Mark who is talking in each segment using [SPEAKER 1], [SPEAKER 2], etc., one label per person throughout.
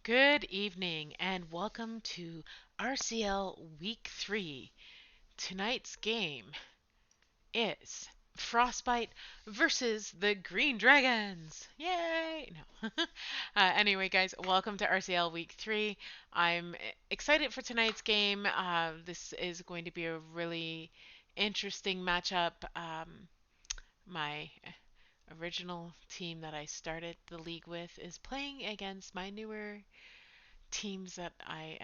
[SPEAKER 1] Good evening and welcome to RCL Week 3. Tonight's game is Frostbite versus the Green Dragons. Yay! No. Anyway, guys, welcome to RCL Week 3. I'm excited for tonight's game. This is going to be a really interesting matchup. My original team that I started the league with is playing against my newer teams that I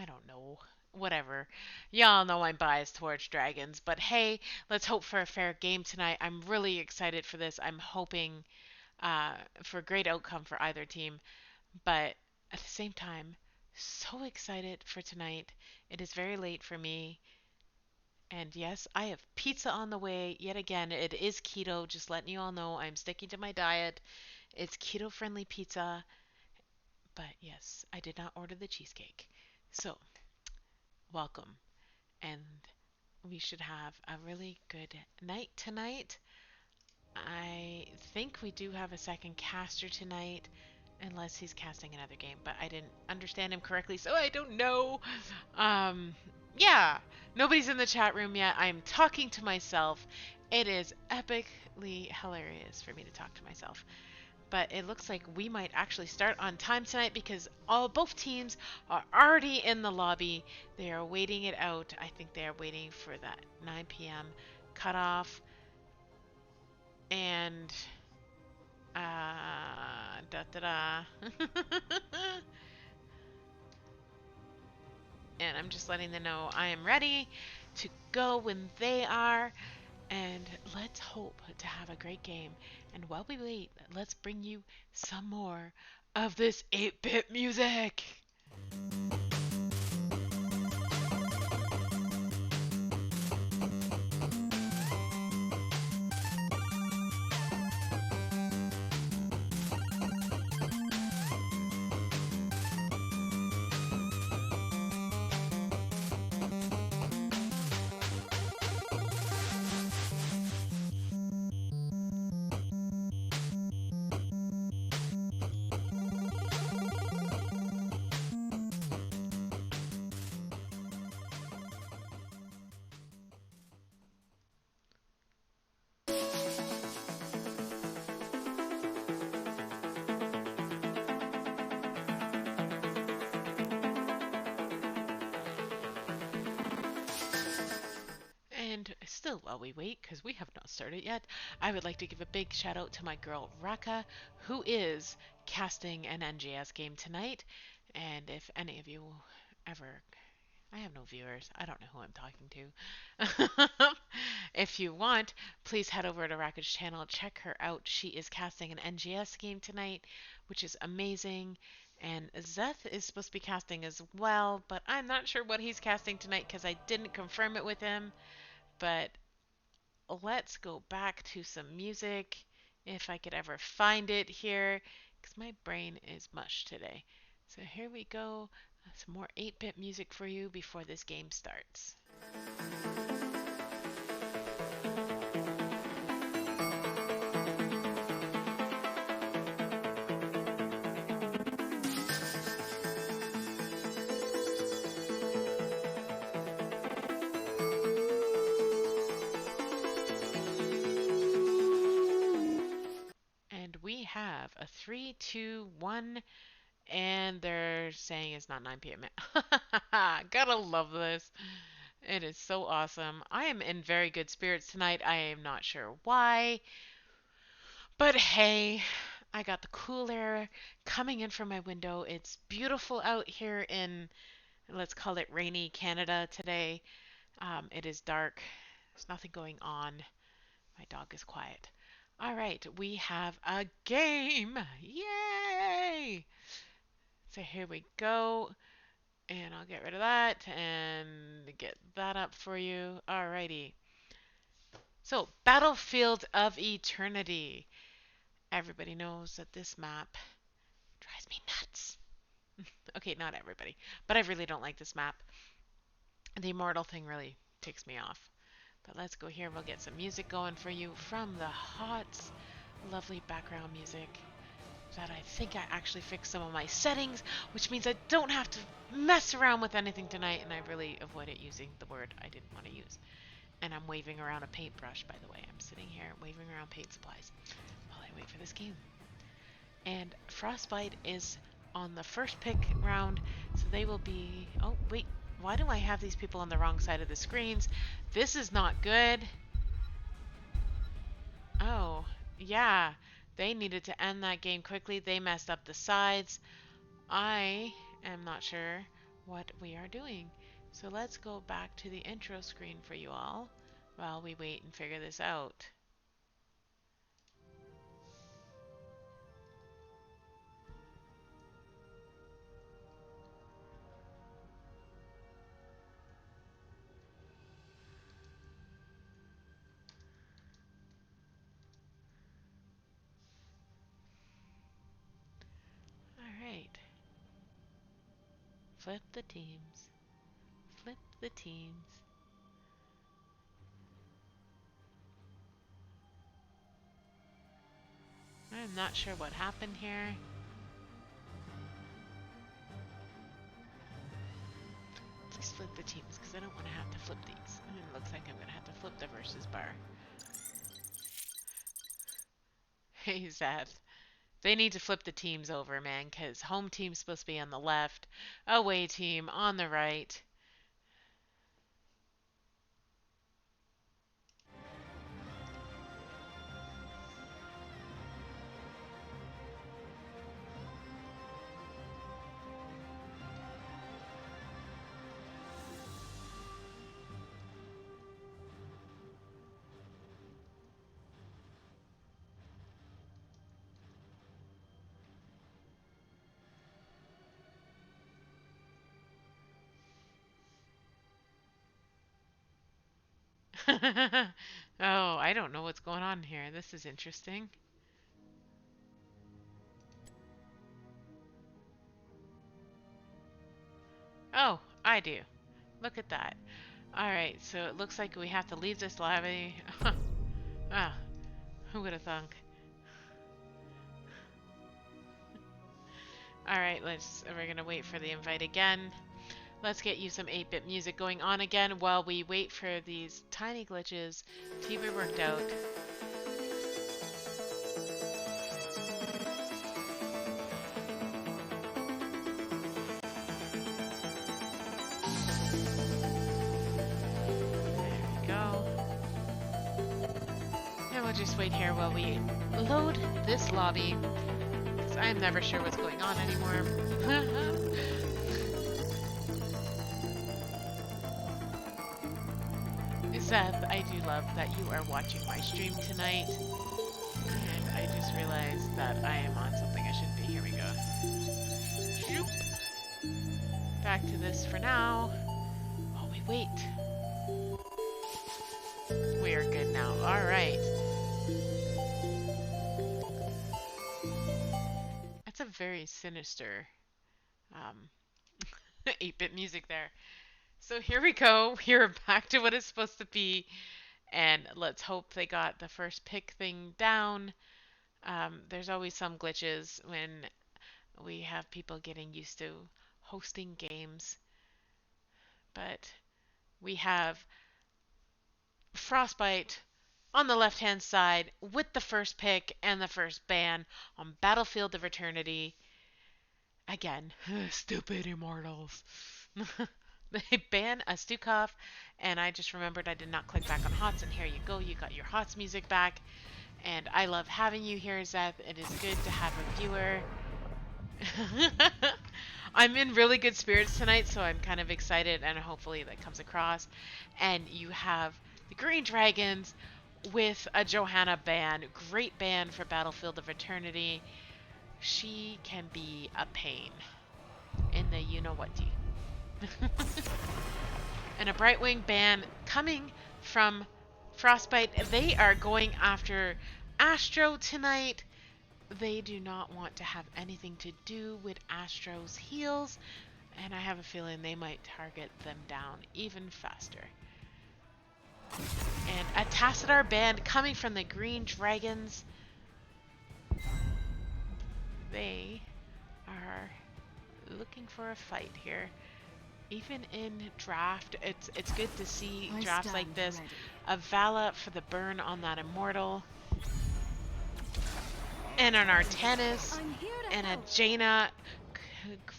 [SPEAKER 1] don't know, whatever. Y'all know I'm biased towards dragons, but hey, let's hope for a fair game tonight. I'm really excited for this. I'm hoping for a great outcome for either team, but at the same time, so excited for tonight. It is very late for me. And yes, I have pizza on the way. Yet again, it is keto. Just letting you all know I'm sticking to my diet. It's keto friendly pizza. But yes, I did not order the cheesecake. So, welcome. And we should have a really good night tonight. I think we do have a second caster tonight, unless he's casting another game, but I didn't understand him correctly, so I don't know. Um, yeah, nobody's in the chat room yet. I'm talking to myself. It is epically hilarious for me to talk to myself. But it looks like we might actually start on time tonight because both teams are already in the lobby. They are waiting it out. I think they are waiting for that 9 p.m. cutoff. And da da da. And I'm just letting them know I am ready to go when they are. And let's hope to have a great game. And while we wait, let's bring you some more of this 8-bit music. And still, while we wait, because we have not started yet, I would like to give a big shout out to my girl Raka, who is casting an NGS game tonight. And if any of you ever, I have no viewers, I don't know who I'm talking to. If you want, please head over to Raka's channel, check her out. She is casting an NGS game tonight, which is amazing. And Zeth is supposed to be casting as well, but I'm not sure what he's casting tonight because I didn't confirm it with him. But let's go back to some music if I could ever find it here because my brain is mush today. So here we go. Some more 8-bit music for you before this game starts. And we have a 3, 2, 1, and they're saying it's not 9 p.m. Gotta love this. It is so awesome. I am in very good spirits tonight. I am not sure why. But hey, I got the cool air coming in from my window. It's beautiful out here in, let's call it rainy Canada today. It is dark. There's nothing going on. My dog is quiet. All right, we have a game. Yay! So here we go. And I'll get rid of that and get that up for you. Alrighty. So, Battlefield of Eternity. Everybody knows that this map drives me nuts. Okay, not everybody, but I really don't like this map. The immortal thing really ticks me off. But let's go here. We'll get some music going for you from the hot, lovely background music. that I think I actually fixed some of my settings, which means I don't have to mess around with anything tonight, and I really avoided using the word I didn't want to use. And I'm waving around a paintbrush, by the way. I'm sitting here waving around paint supplies while I wait for this game. And Frostbite is on the first pick round, so they will be... Oh, wait. Why do I have these people on the wrong side of the screens? This is not good. Oh, yeah. They needed to end that game quickly. They messed up the sides. I am not sure what we are doing. So let's go back to the intro screen for you all while we wait and figure this out. Alright. Flip the teams. Flip the teams. I'm not sure what happened here. Please flip the teams, because I don't want to have to flip these. And it looks like I'm going to have to flip the versus bar. Hey, Seth. They need to flip the teams over, man, because home team's supposed to be on the left, away team on the right. Oh, I don't know what's going on here. This is interesting. Oh, I do. Look at that. Alright, so it looks like we have to leave this lobby. Ah, who would have thunk? Alright, we're gonna wait for the invite again. Let's get you some 8-bit music going on again while we wait for these tiny glitches to be worked out. There we go. And we'll just wait here while we load this lobby, because I'm never sure what's going on anymore. Seth, I do love that you are watching my stream tonight. And I just realized that I am on something I shouldn't be. Here we go. Shoop. Back to this for now. While we wait. We are good now. Alright. That's a very sinister 8-bit music there. So here we go. We're back to what it's supposed to be. And let's hope they got the first pick thing down. There's always some glitches when we have people getting used to hosting games. But we have Frostbite on the left-hand side with the first pick and the first ban on Battlefield of Eternity. Again, stupid immortals. They ban a Stukov, and I just remembered I did not click back on HOTS, and here you go, you got your HOTS music back. And I love having you here, Zeth. It is good to have a viewer. I'm in really good spirits tonight, so I'm kind of excited, and hopefully that comes across. And you have the Green Dragons with a Johanna ban. Great ban for Battlefield of Eternity. She can be a pain in the you-know-what-y. And a Brightwing ban coming from Frostbite. They are going after Astro tonight. They do not want to have anything to do with Astro's heals, and I have a feeling they might target them down even faster. And a Tassadar ban coming from the Green Dragons. they are looking for a fight here. Even in draft, it's good to see drafts like this. A Vala for the burn on that Immortal. And an Artanis and a Jaina.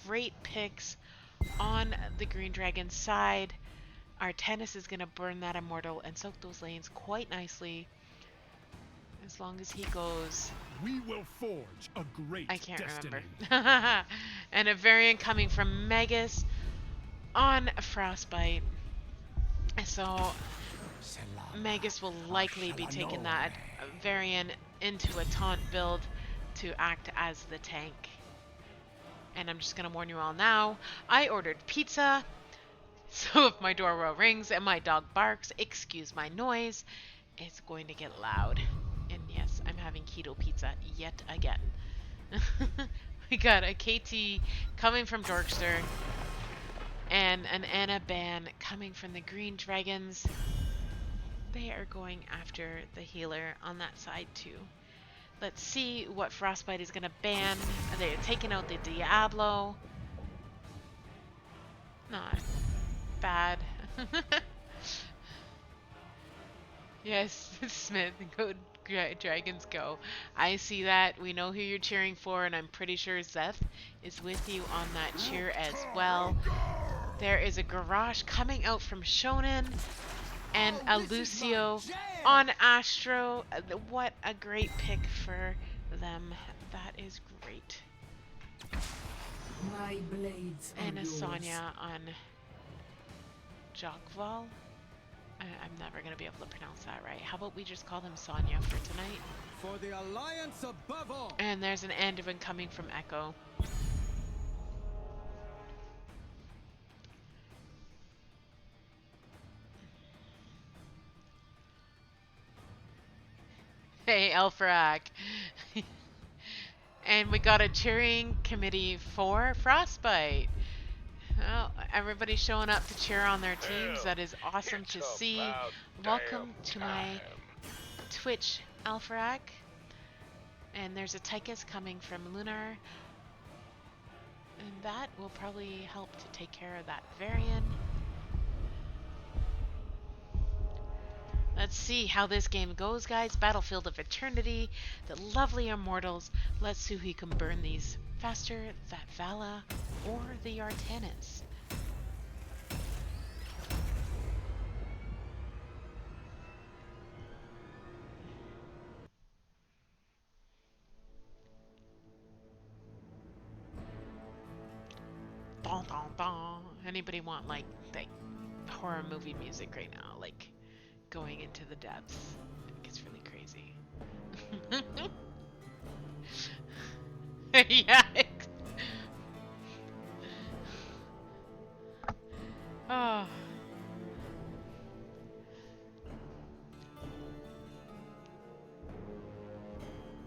[SPEAKER 1] Great picks on the Green Dragon side. Artanis is going to burn that Immortal and soak those lanes quite nicely. As long as he goes.
[SPEAKER 2] We will forge a great
[SPEAKER 1] I can't
[SPEAKER 2] destiny.
[SPEAKER 1] remember. And a variant coming from Magus on Frostbite. So Magus will likely be taking that variant into a taunt build to act as the tank. And I'm just going to warn you all now, I ordered pizza. So if my doorbell rings and my dog barks, excuse my noise, it's going to get loud. And yes, I'm having keto pizza yet again. We got a KT coming from Dorkster and an Anna ban coming from the Green Dragons. They are going after the healer on that side too. Let's see what Frostbite is going to ban. They're taking out the Diablo. Not bad. Yes, Smith, go Dragons go. I see that. We know who you're cheering for, and I'm pretty sure Zeth is with you on that cheer as well. There is a Garage coming out from Shonen, and a Lucio on Astro. What a great pick for them. That is great.
[SPEAKER 3] My blades
[SPEAKER 1] and a
[SPEAKER 3] yours.
[SPEAKER 1] Sonya on Jokval. I'm never going to be able to pronounce that right. How about we just call them Sonya for tonight?
[SPEAKER 4] For the alliance above all.
[SPEAKER 1] And there's an Anduin coming from Echo. Hey, Elfrak. And we got a cheering committee for Frostbite. Well, everybody's showing up to cheer on their teams. That is awesome to see. Welcome to my Twitch, Alfrak. And there's a Tychus coming from Lunar. And that will probably help to take care of that variant. Let's see how this game goes, guys. Battlefield of Eternity. The lovely Immortals. Let's see who can burn these faster, that Vala or the Artanis. Dun, dun, dun. Anybody want like horror movie music right now? Like going into the depths. It gets really crazy. Yeah. Oh.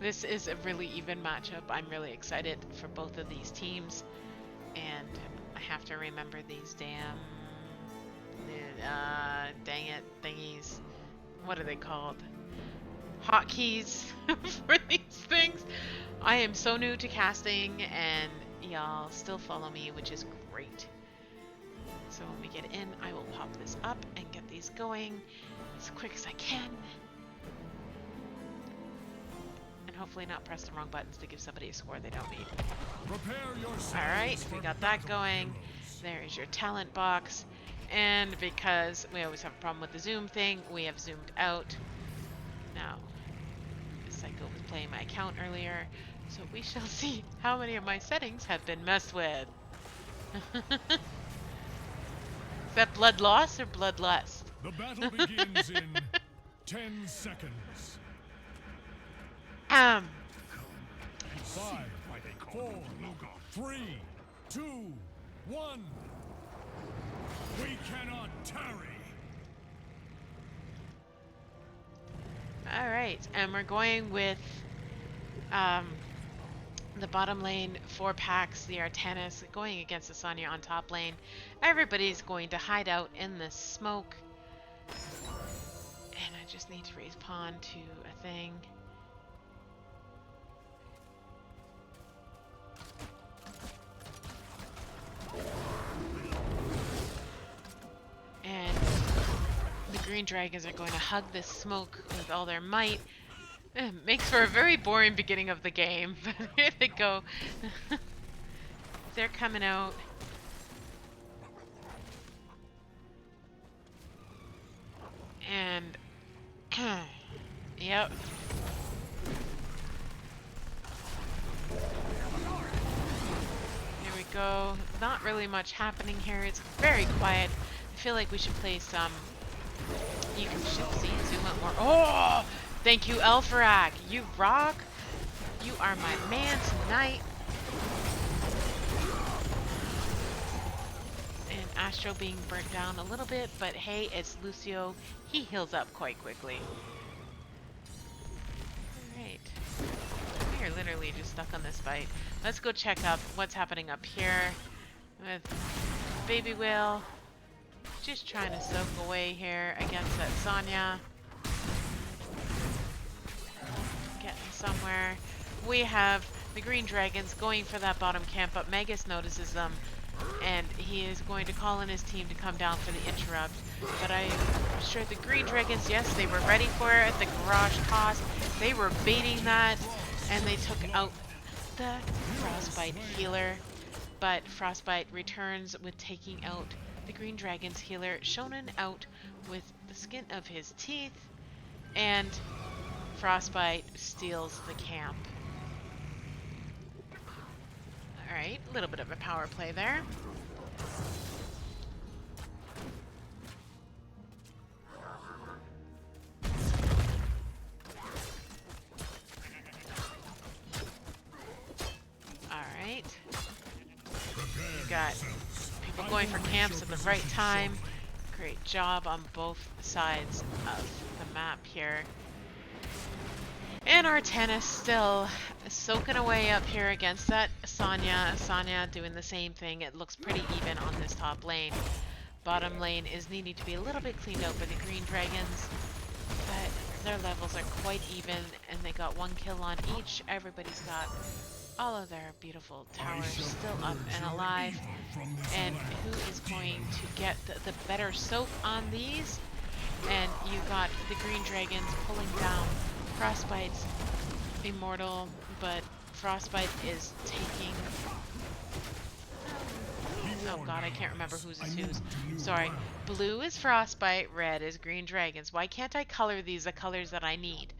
[SPEAKER 1] This is a really even matchup. I'm really excited for both of these teams. And I have to remember these damn dang it thingies. What are they called? Hotkeys for these things. I am so new to casting and y'all still follow me, which is great. So when we get in, I will pop this up and get these going as quick as I can. And hopefully not press the wrong buttons to give somebody a score they don't need. Alright, we got that going. There is your talent box. And because we always have a problem with the zoom thing, we have zoomed out. Now, Psycho was playing my account earlier, so we shall see how many of my settings have been messed with. Is that blood loss or bloodlust?
[SPEAKER 2] The battle begins in 10 seconds.
[SPEAKER 1] 5,
[SPEAKER 2] 4, 3, 2, 1. We cannot tarry.
[SPEAKER 1] Alright, and we're going with the bottom lane, 4 packs, the Artanis, going against the Sonya on top lane. Everybody's going to hide out in the smoke. And I just need to raise pawn to a thing. Green Dragons are going to hug this smoke with all their might. Makes for a very boring beginning of the game, but here they go. They're coming out. And yep. Here we go. Not really much happening here. It's very quiet. I feel like we should play some. You can see, zoom out more. Oh! Thank you, Elfarak. You rock. You are my man tonight. And Astro being burnt down a little bit, but hey, it's Lucio. He heals up quite quickly. Alright. We are literally just stuck on this fight. Let's go check up what's happening up here with Baby Whale. Just trying to soak away here against that Sonya. Getting somewhere. We have the Green Dragons going for that bottom camp, but Magus notices them, and he is going to call in his team to come down for the interrupt. But I'm sure the Green Dragons, yes, they were ready for it. The garage toss, they were baiting that, and they took out the Frostbite healer. But Frostbite returns with taking out the Green Dragon's healer, Shonen out with the skin of his teeth, and Frostbite steals the camp. Alright, a little bit of a power play there. Alright. You got people going for camps at the right time. Great job on both sides of the map here. And our tennis still soaking away up here against that Sonya. Sonya doing the same thing. It looks pretty even on this top lane. Bottom lane is needing to be a little bit cleaned out by the Green Dragons, but their levels are quite even, and they got 1 kill on each. Everybody's got all of their beautiful towers still up and alive. And who is going to get the better soak on these? And you got the Green Dragons pulling down Frostbite's immortal, but Frostbite is taking... Oh god, I can't remember whose is whose. Sorry. Blue is Frostbite, red is Green Dragons. Why can't I color these the colors that I need?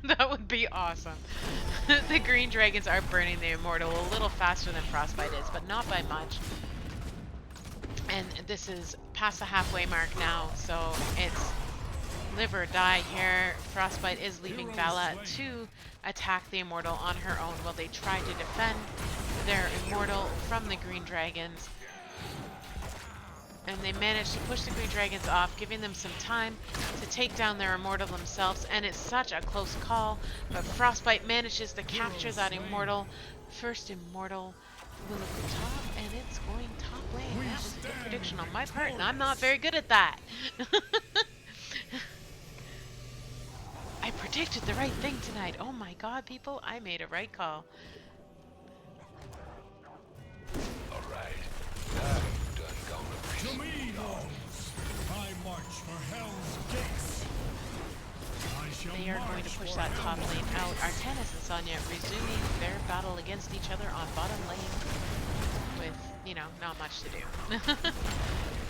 [SPEAKER 1] That would be awesome. The Green Dragons are burning the immortal a little faster than Frostbite is, but not by much. And this is past the halfway mark now, so it's live or die here. Frostbite is leaving Bella to attack the immortal on her own while they try to defend their immortal from the Green Dragons. And they manage to push the Green Dragons off, giving them some time to take down their immortal themselves. And it's such a close call, but Frostbite manages to capture that immortal. First immortal will at the top, and it's going top lane. That was a good prediction on my part, and I'm not very good at that. I predicted the right thing tonight. Oh my god, people, I made a right call.
[SPEAKER 3] Alright, now you done gone to
[SPEAKER 2] To me, lords, I march for Hell's gates. I shall
[SPEAKER 1] They are going to push that top lane out. Artenis and Sonya resuming their battle against each other on bottom lane with, you know, not much to do.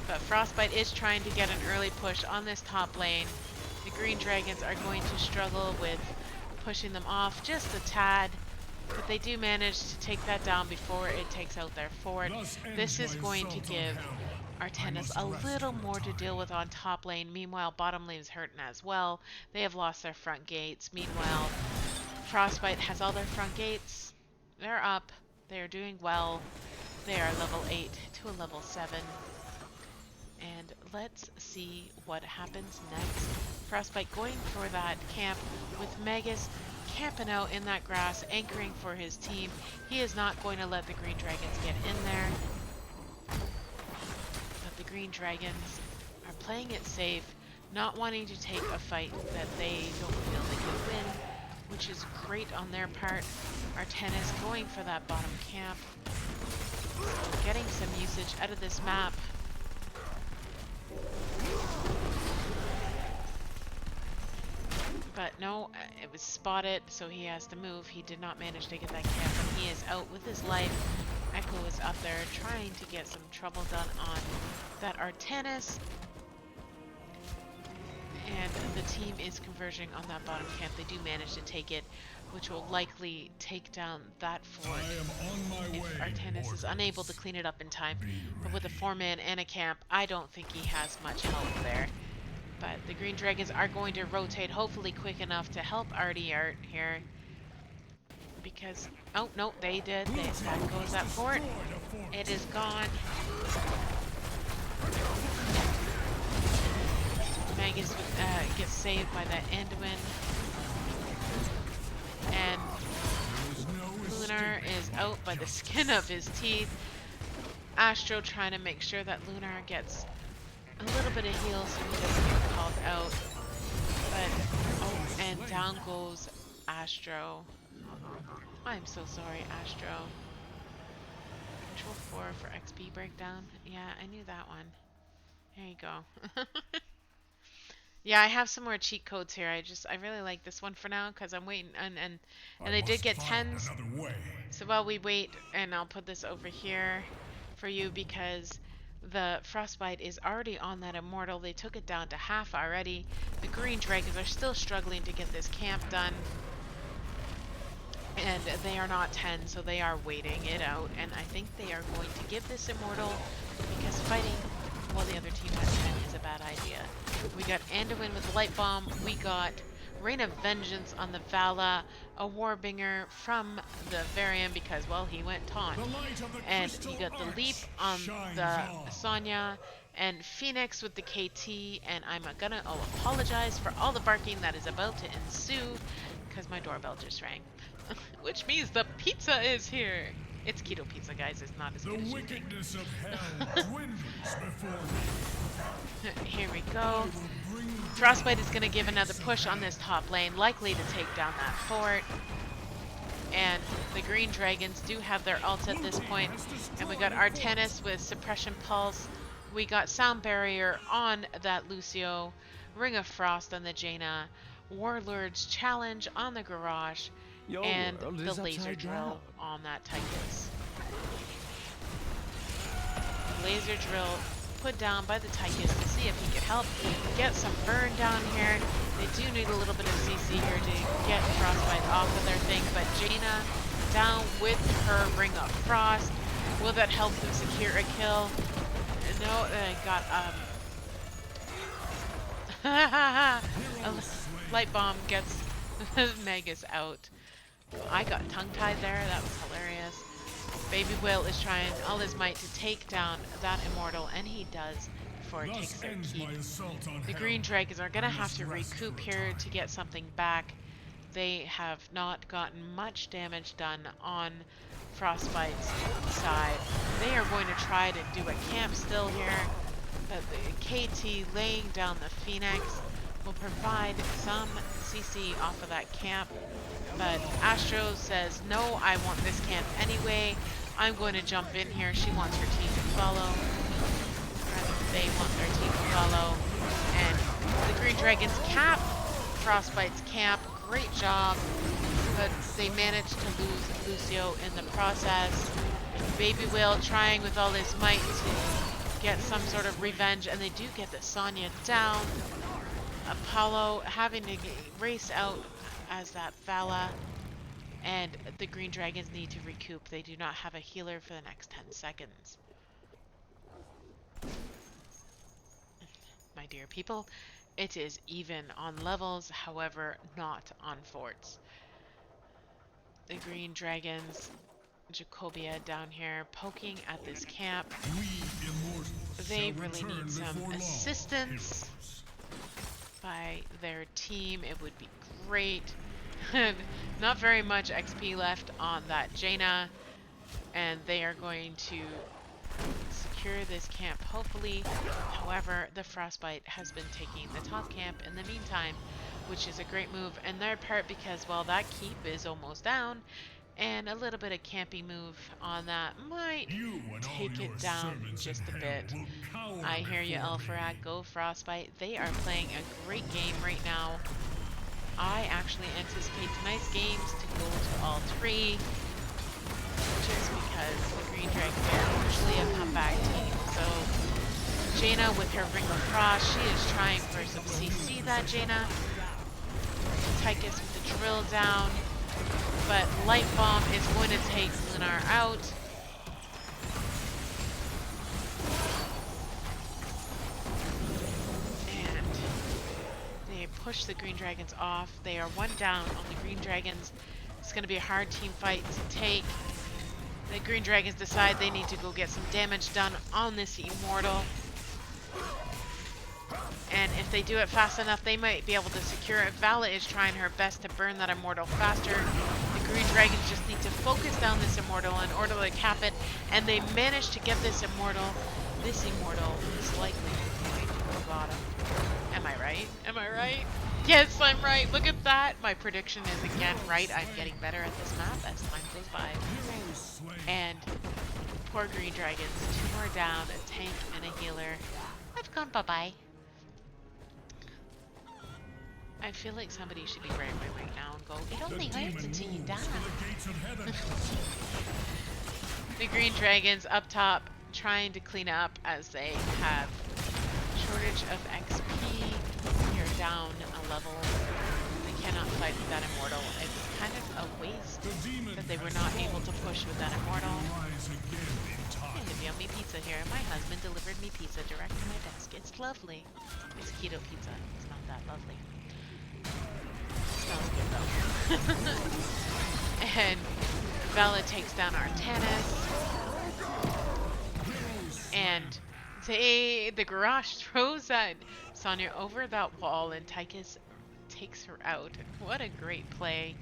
[SPEAKER 1] But Frostbite is trying to get an early push on this top lane. The Green Dragons are going to struggle with pushing them off just a tad, but they do manage to take that down before it takes out their fort. This is going to give Artenis a little more to deal with on top lane. Meanwhile, bottom lane is hurting as well. They have lost their front gates. Meanwhile, Frostbite has all their front gates. They're up. They are doing well. They are level 8 to a level 7. And let's see what happens next. Frostbite going for that camp with Magus camping out in that grass, anchoring for his team. He is not going to let the Green Dragons get in there. But the Green Dragons are playing it safe, not wanting to take a fight that they don't feel they can win, which is great on their part. Artenis going for that bottom camp. So getting some usage out of this map. But no, it was spotted, so he has to move. He did not manage to get that camp, and he is out with his life. Echo is up there trying to get some trouble done on that Artanis. And the team is converging on that bottom camp. They do manage to take it, which will likely take down that fort if Artanis is unable to clean it up in time. But with a 4-man and a camp, I don't think he has much help there. But the Green Dragons are going to rotate, hopefully quick enough to help Artie Art here. Because, oh, no, they did. That goes that fort. It is gone. Magus gets saved by that Anduin. And Lunar is out by the skin of his teeth. Astro trying to make sure that Lunar gets a little bit of heal so he doesn't get called out. But, oh, and down goes Astro. I'm so sorry, Astro. Control 4 for XP breakdown. Yeah, I knew that one. There you go. Yeah, I have some more cheat codes here. I really like this one for now because I'm waiting and they did get 10s. So while we wait, and I'll put this over here for you because the Frostbite is already on that Immortal. They took it down to half already. The Green Dragons are still struggling to get this camp done. And they are not 10, so they are waiting it out. And I think they are going to give this Immortal because fighting while the other team has 10 is a bad idea. We got Anduin with Light Bomb. We got Rain of Vengeance on the Vala, a Warbinger from the Varian because, well, he went taunt. And you got the Leap on the Sonya, and Phoenix with the KT, and I'm gonna apologize for all the barking that is about to ensue because my doorbell just rang. Which means the pizza is here. It's keto pizza, guys. It's not as good as you think.
[SPEAKER 2] The wickedness of hell dwindles before me.
[SPEAKER 1] Here we go. Frostbite is going to give another push on this top lane, likely to take down that fort. And the Green Dragons do have their ults at this point. And we got Artanis with Suppression Pulse. We got Sound Barrier on that Lucio. Ring of Frost on the Jaina. Warlord's Challenge on the Garage. And the Laser Drill on that Tychus. Laser Drill put down by the Tychus to see if he could help get some burn down here. They do need a little bit of CC here to get Frostbite off of their thing, but Jaina down with her Ring of Frost. Will that help them secure a kill? No, they got a Light Bomb gets Magus out. I got tongue-tied there. That was hilarious. Baby Will is trying all his might to take down that Immortal, and he does before it takes their keep. The Green Dragons are going to have to recoup here to get something back. They have not gotten much damage done on Frostbite's side. They are going to try to do a camp still here. But the KT laying down the Phoenix will provide some CC off of that camp. But Astro says, no, I want this camp anyway. I'm going to jump in here. She wants her team to follow. They want their team to follow. And the Green Dragons cap Frostbite's camp. Great job. But they managed to lose Lucio in the process. Baby Will trying with all his might to get some sort of revenge. And they do get the Sonya down. Apollo having to race out as that Vala, and the Green Dragons need to recoup. They do not have a healer for the next 10 seconds. My dear people, it is even on levels, however, not on forts. The Green Dragons, Jacobia down here, poking at this camp. They really need some assistance by their team. It would be great. Not very much XP left on that Jaina, and they are going to secure this camp hopefully. However, the Frostbite has been taking the top camp in the meantime, which is a great move on their part because, well, that keep is almost down, and a little bit of campy move on that might take it down just a bit. I hear you, Elfrag. Go Frostbite. They are playing a great game right now. I actually anticipate tonight's games to go to all three, just because the Green Dragons are usually a comeback team. So Jaina with her Ring of Frost, she is trying for some CC that Jaina. Tychus with the drill down, but Light Bomb is going to take Lunar out. And they push the Green Dragons off. They are one down on the Green Dragons. It's going to be a hard team fight to take. The Green Dragons decide they need to go get some damage done on this Immortal. And if they do it fast enough, they might be able to secure it. Vala is trying her best to burn that Immortal faster. The Green Dragons just need to focus down this Immortal in order to cap it. And they manage to get this Immortal. This Immortal is likely going to go bottom. Am I right? Am I right? Yes, I'm right. Look at that. My prediction is again right. I'm getting better at this map as time goes by. And poor Green Dragons. 2 more down, a tank and a healer. I've gone bye-bye. I feel like somebody should be right now and go, it only hurts until you die. The Green Dragons up top trying to clean up as they have shortage of XP. You're down a level. They cannot fight with that Immortal. It's kind of a waste that they were not able to push with that Immortal. I have yummy pizza here. My husband delivered me pizza direct to my desk. It's lovely. It's keto pizza. It's not that lovely. Smells good though. And Vala takes down Artanis. And the Garrosh throws that Sonya over that wall and Tychus takes her out. What a great play.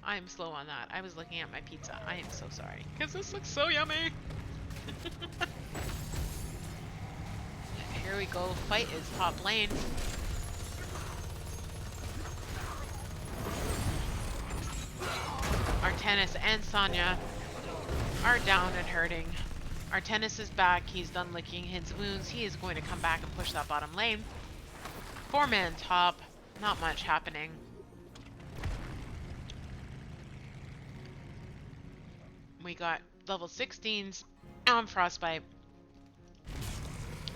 [SPEAKER 1] I'm slow on that. I was looking at my pizza. I am so sorry. Because this looks so yummy. Here we go. Fight is top lane. Artanis and Sonya are down and hurting. Artanis is back. He's done licking his wounds. He is going to come back and push that bottom lane. 4-man top. Not much happening. We got level 16s on Frostbite.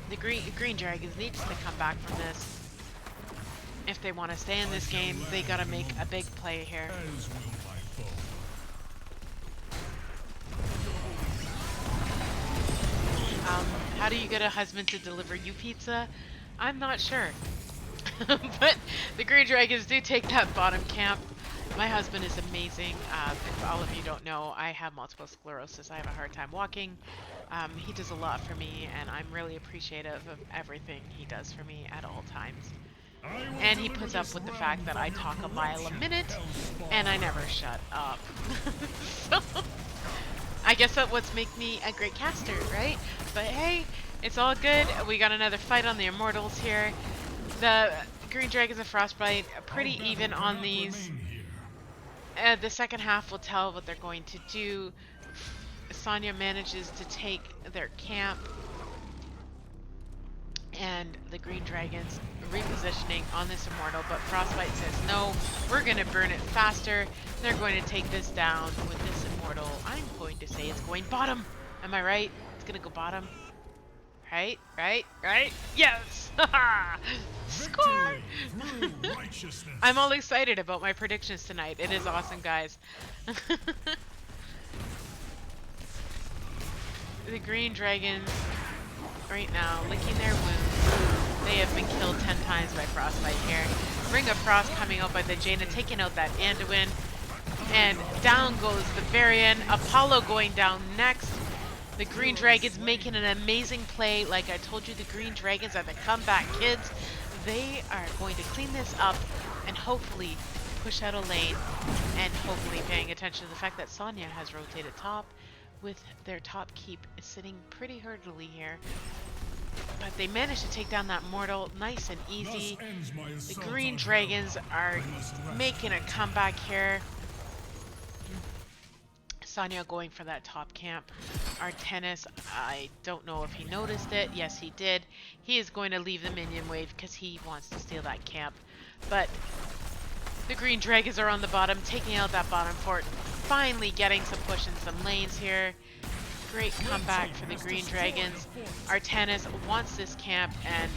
[SPEAKER 1] The Green Dragons needs to come back from this. If they want to stay in this game, they gotta make a big play here. How do you get a husband to deliver you pizza? I'm not sure. But the Green Dragons do take that bottom camp. My husband is amazing. If all of you don't know, I have multiple sclerosis. I have a hard time walking. He does a lot for me, and I'm really appreciative of everything he does for me at all times. And he puts up with the fact that I talk a mile a minute, and I never shut up. So, I guess that's what's make me a great caster, right? But hey, it's all good. We got another fight on the Immortals here. The Green Dragons and Frostbite are pretty even on these. The second half will tell what they're going to do. Sonya manages to take their camp. And the Green Dragons repositioning on this Immortal, but Frostbite says no, we're going to burn it faster. They're going to take this down with this Immortal. I'm going to say it's going bottom. Am I right? It's going to go bottom. Right? Right? Right? Yes! Score! I'm all excited about my predictions tonight. It is awesome, guys. The Green Dragons right now licking their wounds. They have been killed 10 times by Frostbite here. Ring of Frost coming out by the Jaina, taking out that Anduin. And down goes the Varian. Apollo going down next. The Green Dragons making an amazing play. Like I told you, the Green Dragons are the comeback kids. They are going to clean this up and hopefully push out a lane. And hopefully paying attention to the fact that Sonya has rotated top, with their top keep sitting pretty hurdily here. But they managed to take down that Mortal nice and easy. The Green Dragons are making a comeback here. Sonya going for that top camp. Artenis, I don't know if he noticed it. Yes, he did. He is going to leave the minion wave because he wants to steal that camp. But the green dragons are on the bottom, taking out that bottom fort. Finally getting some push in some lanes here. Great comeback for the green dragons. Artenis wants this camp and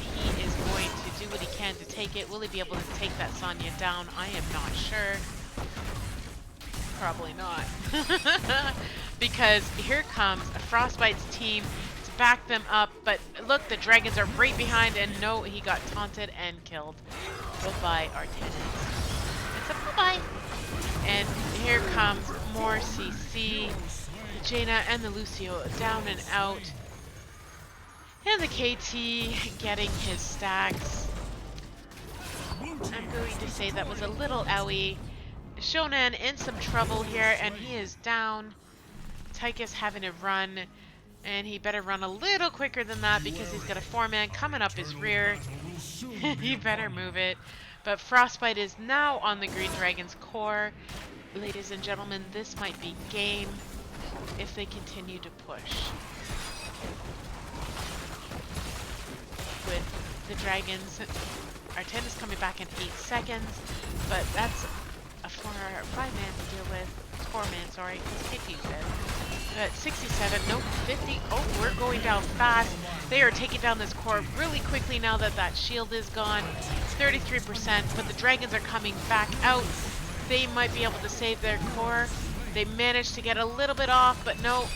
[SPEAKER 1] he is going to do what he can to take it. Will he be able to take that Sonya down? I am not sure. Probably not. Because here comes a Frostbite's team to back them up. But look, the dragons are right behind and no, he got taunted and killed. Goodbye, Artenis. It's a bye-bye. And here comes more CC. Jaina and the Lucio down and out. And the KT getting his stacks. I'm going to say that was a little owie. Shonan in some trouble here and he is down. Tychus having to run. And he better run a little quicker than that because he's got a 4-man coming up his rear. He better move it. But Frostbite is now on the Green Dragon's core. Ladies and gentlemen, this might be game if they continue to push. With the dragons, Artenis coming back in 8 seconds, but that's a 5-man to deal with. 4-man, sorry, because KT's dead. But 67, no, 50. Oh, we're going down fast. They are taking down this core really quickly now that that shield is gone. 33%, but the dragons are coming back out. They might be able to save their core. They managed to get a little bit off, but no.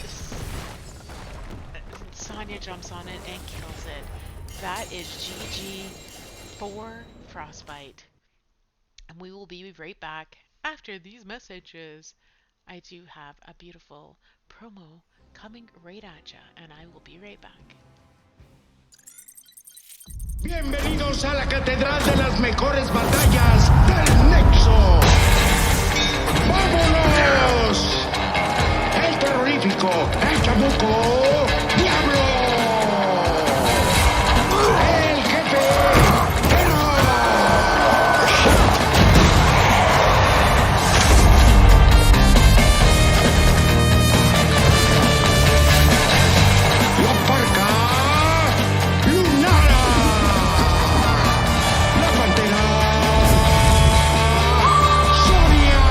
[SPEAKER 1] Sonya jumps on it and kills it. That is GG for Frostbite. And we will be right back after these messages. I do have a beautiful promo coming right at ya, and I will be right back.
[SPEAKER 5] Bienvenidos a la catedral de las mejores batallas del Nexo. ¡Vámonos! El terrorífico, el chamuco, Diablo. El jefe, la parca, Lunara. La pantera, Sonia.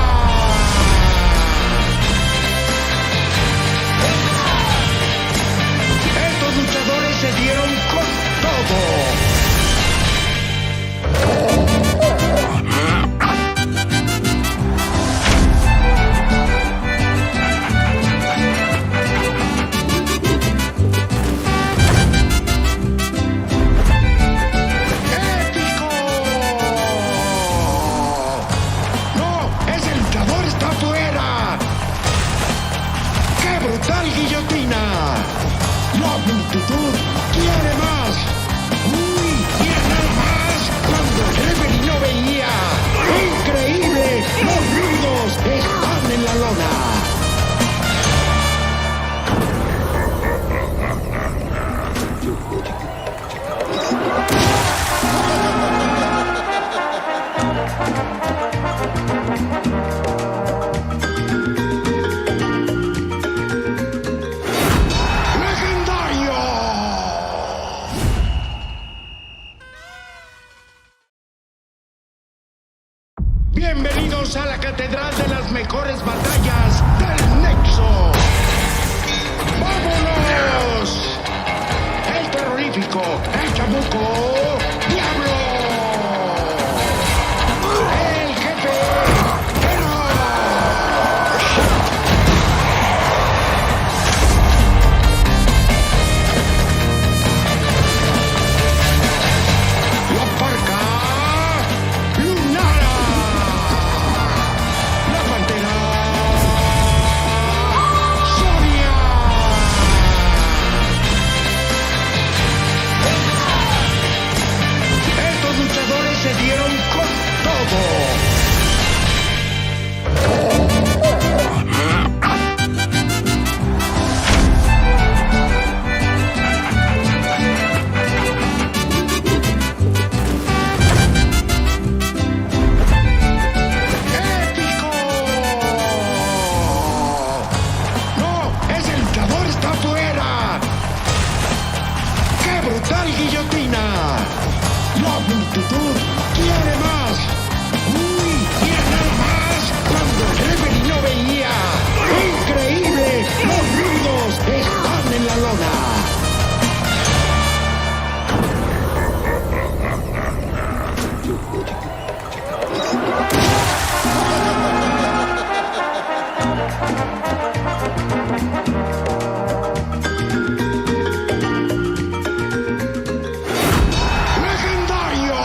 [SPEAKER 5] Estos luchadores se dieron con todo. ¡Épico! ¡No! ¡Ese luchador está afuera! ¡Qué brutal guillotina! ¡La multitud quiere más! ¡Uy! ¡Mira nada más! ¡Cuando el referee no veía! ¡Increíble! ¡Los rudos están en la lona! ¡Legendario! Bienvenidos a la catedral de las mejores batallas del Nexo. ¡Vámonos! El terrorífico, el chamuco, Diablo. El jefe, la parca, Lunara. La pantera, Sonia. multitud quiere más. Uy, mira nada más cuando el referee no veía. ¡Increíble! ¡Los rudos están en la lona! ¡Legendario!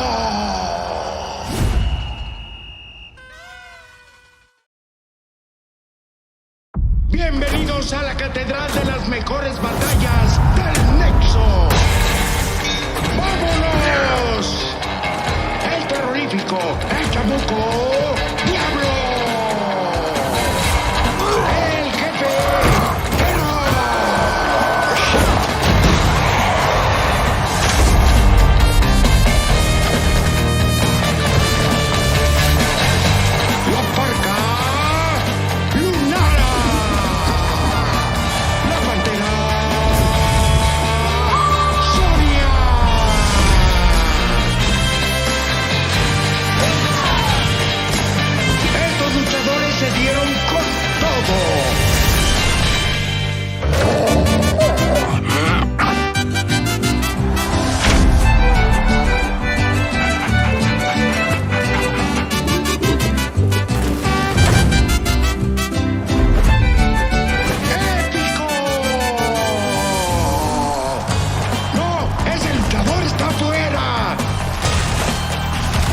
[SPEAKER 5] Bienvenidos a la catedral de las mejores batallas del Nexo. ¡Vámonos! El terrorífico, el chamuco, Diablo. El jefe, Hero. La parca, Lunara. La pantera, Sonia. Estos luchadores se dieron con todo. ¡Épico! ¡No! ¡Ese luchador está afuera!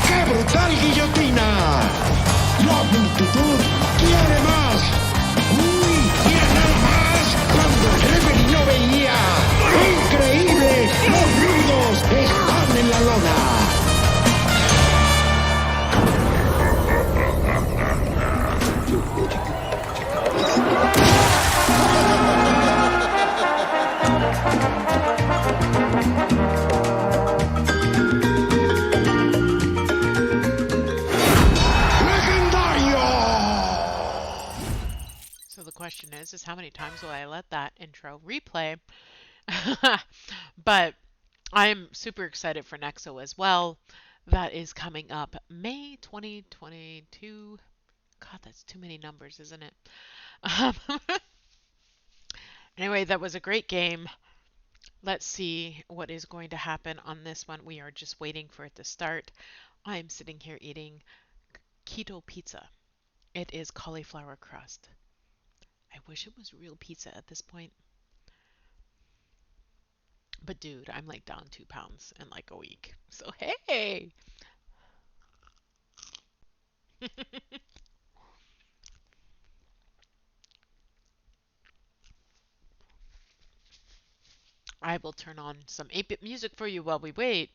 [SPEAKER 5] ¡Qué brutal guillotina! ¡La multitud quiere más! ¡Uy! ¡Mira nada más cuando el referee no veía! ¡Increíble! ¡Los rudos están en la lona! ¡Legendario!
[SPEAKER 1] So the question is how many times will I let that intro replay? But I'm super excited for Nexo as well. That is coming up May 2022. God, that's too many numbers, isn't it? Um, anyway, that was a great game. Let's see what is going to happen on this one. We are just waiting for it to start. I'm sitting here eating keto pizza. It is cauliflower crust. I wish it was real pizza at this point. But dude, I'm like down 2 pounds in like a week. So hey! I will turn on some 8-bit music for you while we wait,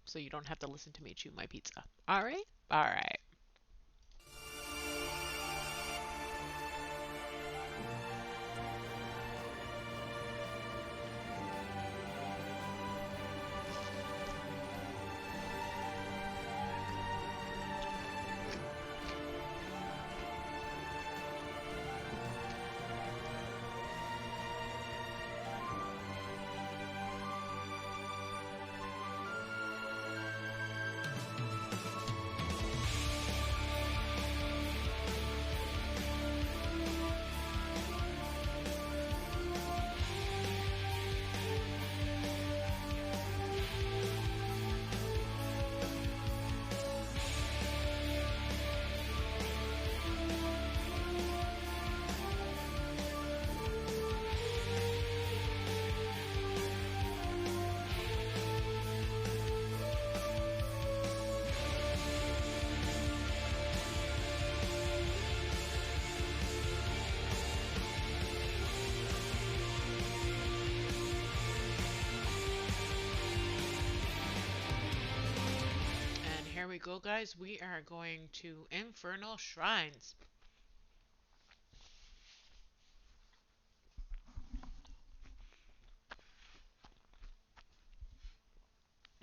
[SPEAKER 1] so you don't have to listen to me chew my pizza. All right? All right. Here we go, guys. We are going to Infernal Shrines.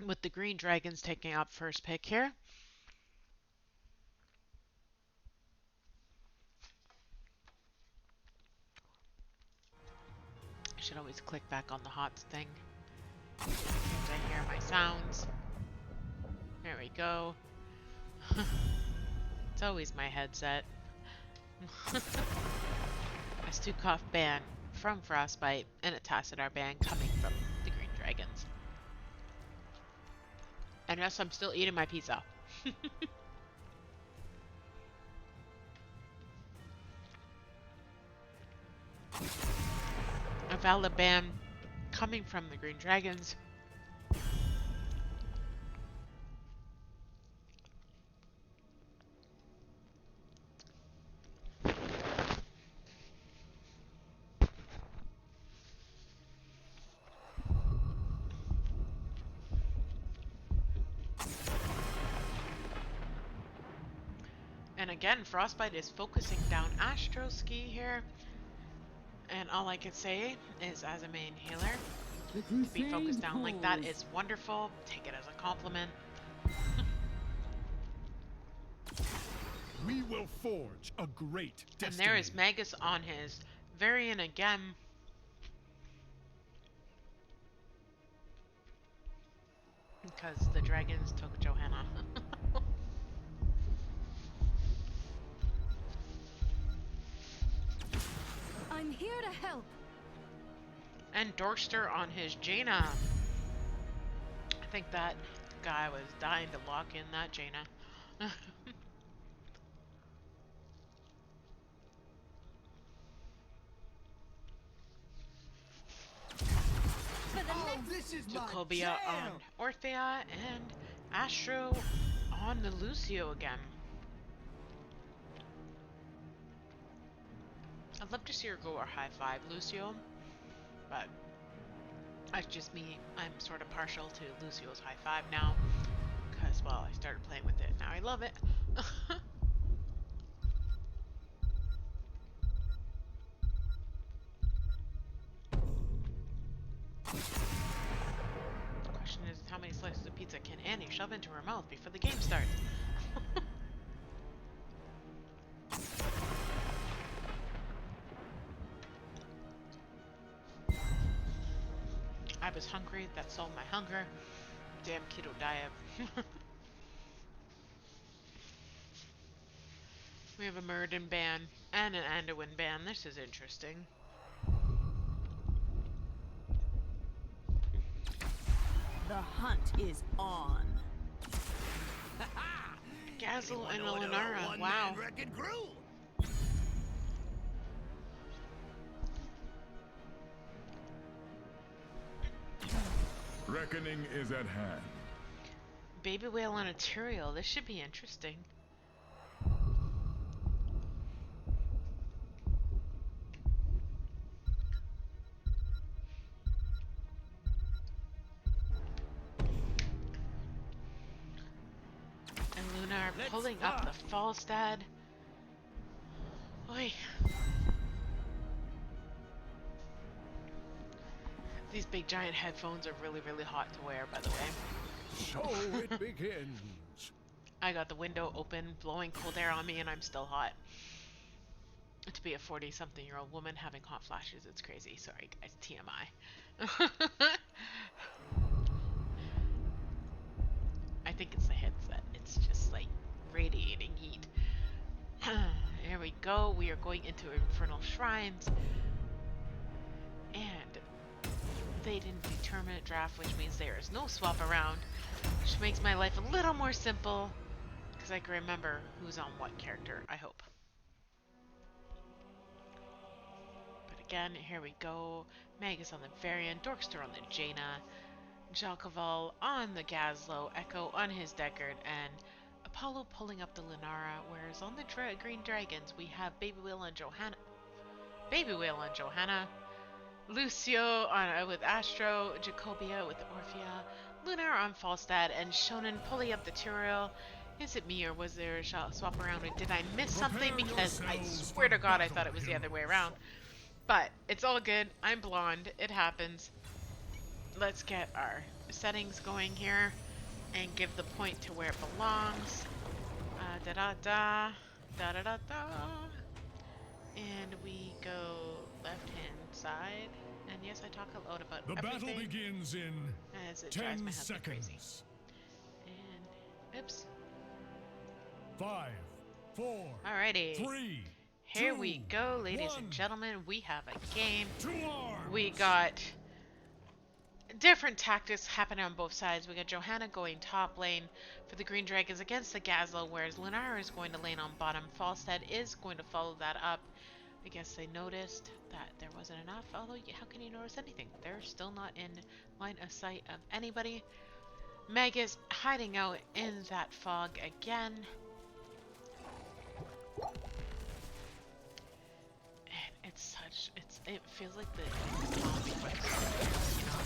[SPEAKER 1] With the Green Dragons taking up first pick here. I should always click back on the HOTS thing. I hear my sounds. There we go. It's always my headset. A Stukov ban from Frostbite and a Tassadar ban coming from the Green Dragons. And yes, I'm still eating my pizza. A valid ban coming from the Green Dragons. And again, Frostbite is focusing down Astroski here. And all I can say is, as a main healer, to be focused down like that is wonderful. Take it as a compliment.
[SPEAKER 2] We will forge a great destiny.
[SPEAKER 1] And there is Magus on his variant again. Because the dragons took Johanna.
[SPEAKER 6] I'm here to help.
[SPEAKER 1] And Dorkster on his Jaina. I think that guy was dying to lock in that Jaina.
[SPEAKER 4] This is my
[SPEAKER 1] Jacobia on
[SPEAKER 4] jam.
[SPEAKER 1] Orthea and Astro on the Lucio again. I'd love to see her go or high five Lucio, but that's just me. I'm sort of partial to Lucio's high five now because, well, I started playing with it. Now I love it. The question is, how many slices of pizza can Annie shove into her mouth before the game starts? I was hungry, that solved my hunger. Damn keto diet. We have a Murden ban and an Anduin ban. This is interesting.
[SPEAKER 6] The hunt is on.
[SPEAKER 1] Gazel and Elenara. Wow.
[SPEAKER 2] Reckoning is at hand.
[SPEAKER 1] Baby whale on a Tyrael. This should be interesting. And Luna are pulling up the Falstad. Oi. These big giant headphones are really, really hot to wear, by the way.
[SPEAKER 4] So it begins.
[SPEAKER 1] I got the window open, blowing cold air on me, and I'm still hot. To be a 40-something-year-old woman having hot flashes, it's crazy. Sorry, guys. TMI. I think it's the headset. It's just, like, radiating heat. Here we go. We are going into Infernal Shrines. And they didn't determine a draft, which means there is no swap around, which makes my life a little more simple, because I can remember who's on what character, I hope. But again, here we go. Magus on the Varian, Dorkster on the Jaina, Jalkaval on the Gazlo, Echo on his Deckard, and Apollo pulling up the Lunara, whereas on the Green Dragons we have Baby Whale and Johanna. Baby Whale and Johanna. Lucio on with Astro, Jacobia with Orphea, Lunar on Falstad, and Shonen pulling up the Tyrael. Is it me or was there a swap around? Or did I miss something? Because I swear to God I thought it was the other way around. But it's all good. I'm blonde. It happens. Let's get our settings going here and give the point to where it belongs. Da da da da da da da. And we go left hand side. And yes, I talk a lot about
[SPEAKER 2] The
[SPEAKER 1] everything.
[SPEAKER 2] battle begins in
[SPEAKER 1] As it drives
[SPEAKER 2] 10
[SPEAKER 1] my husband crazy.
[SPEAKER 2] seconds.
[SPEAKER 1] And Oops.
[SPEAKER 2] 5, 4,
[SPEAKER 1] Alrighty.
[SPEAKER 2] 3,
[SPEAKER 1] Here
[SPEAKER 2] 2,
[SPEAKER 1] we go, ladies
[SPEAKER 2] 1.
[SPEAKER 1] and gentlemen. We have a game.
[SPEAKER 2] To arms.
[SPEAKER 1] We got different tactics happening on both sides. We got Johanna going top lane for the Green Dragons against the Gazlo, whereas Lunara is going to lane on bottom. Falstad is going to follow that up. I guess they noticed that there wasn't enough, although how can you notice anything? They're still not in line of sight of anybody. Meg is hiding out in that fog again. And it feels like the conflict, you know,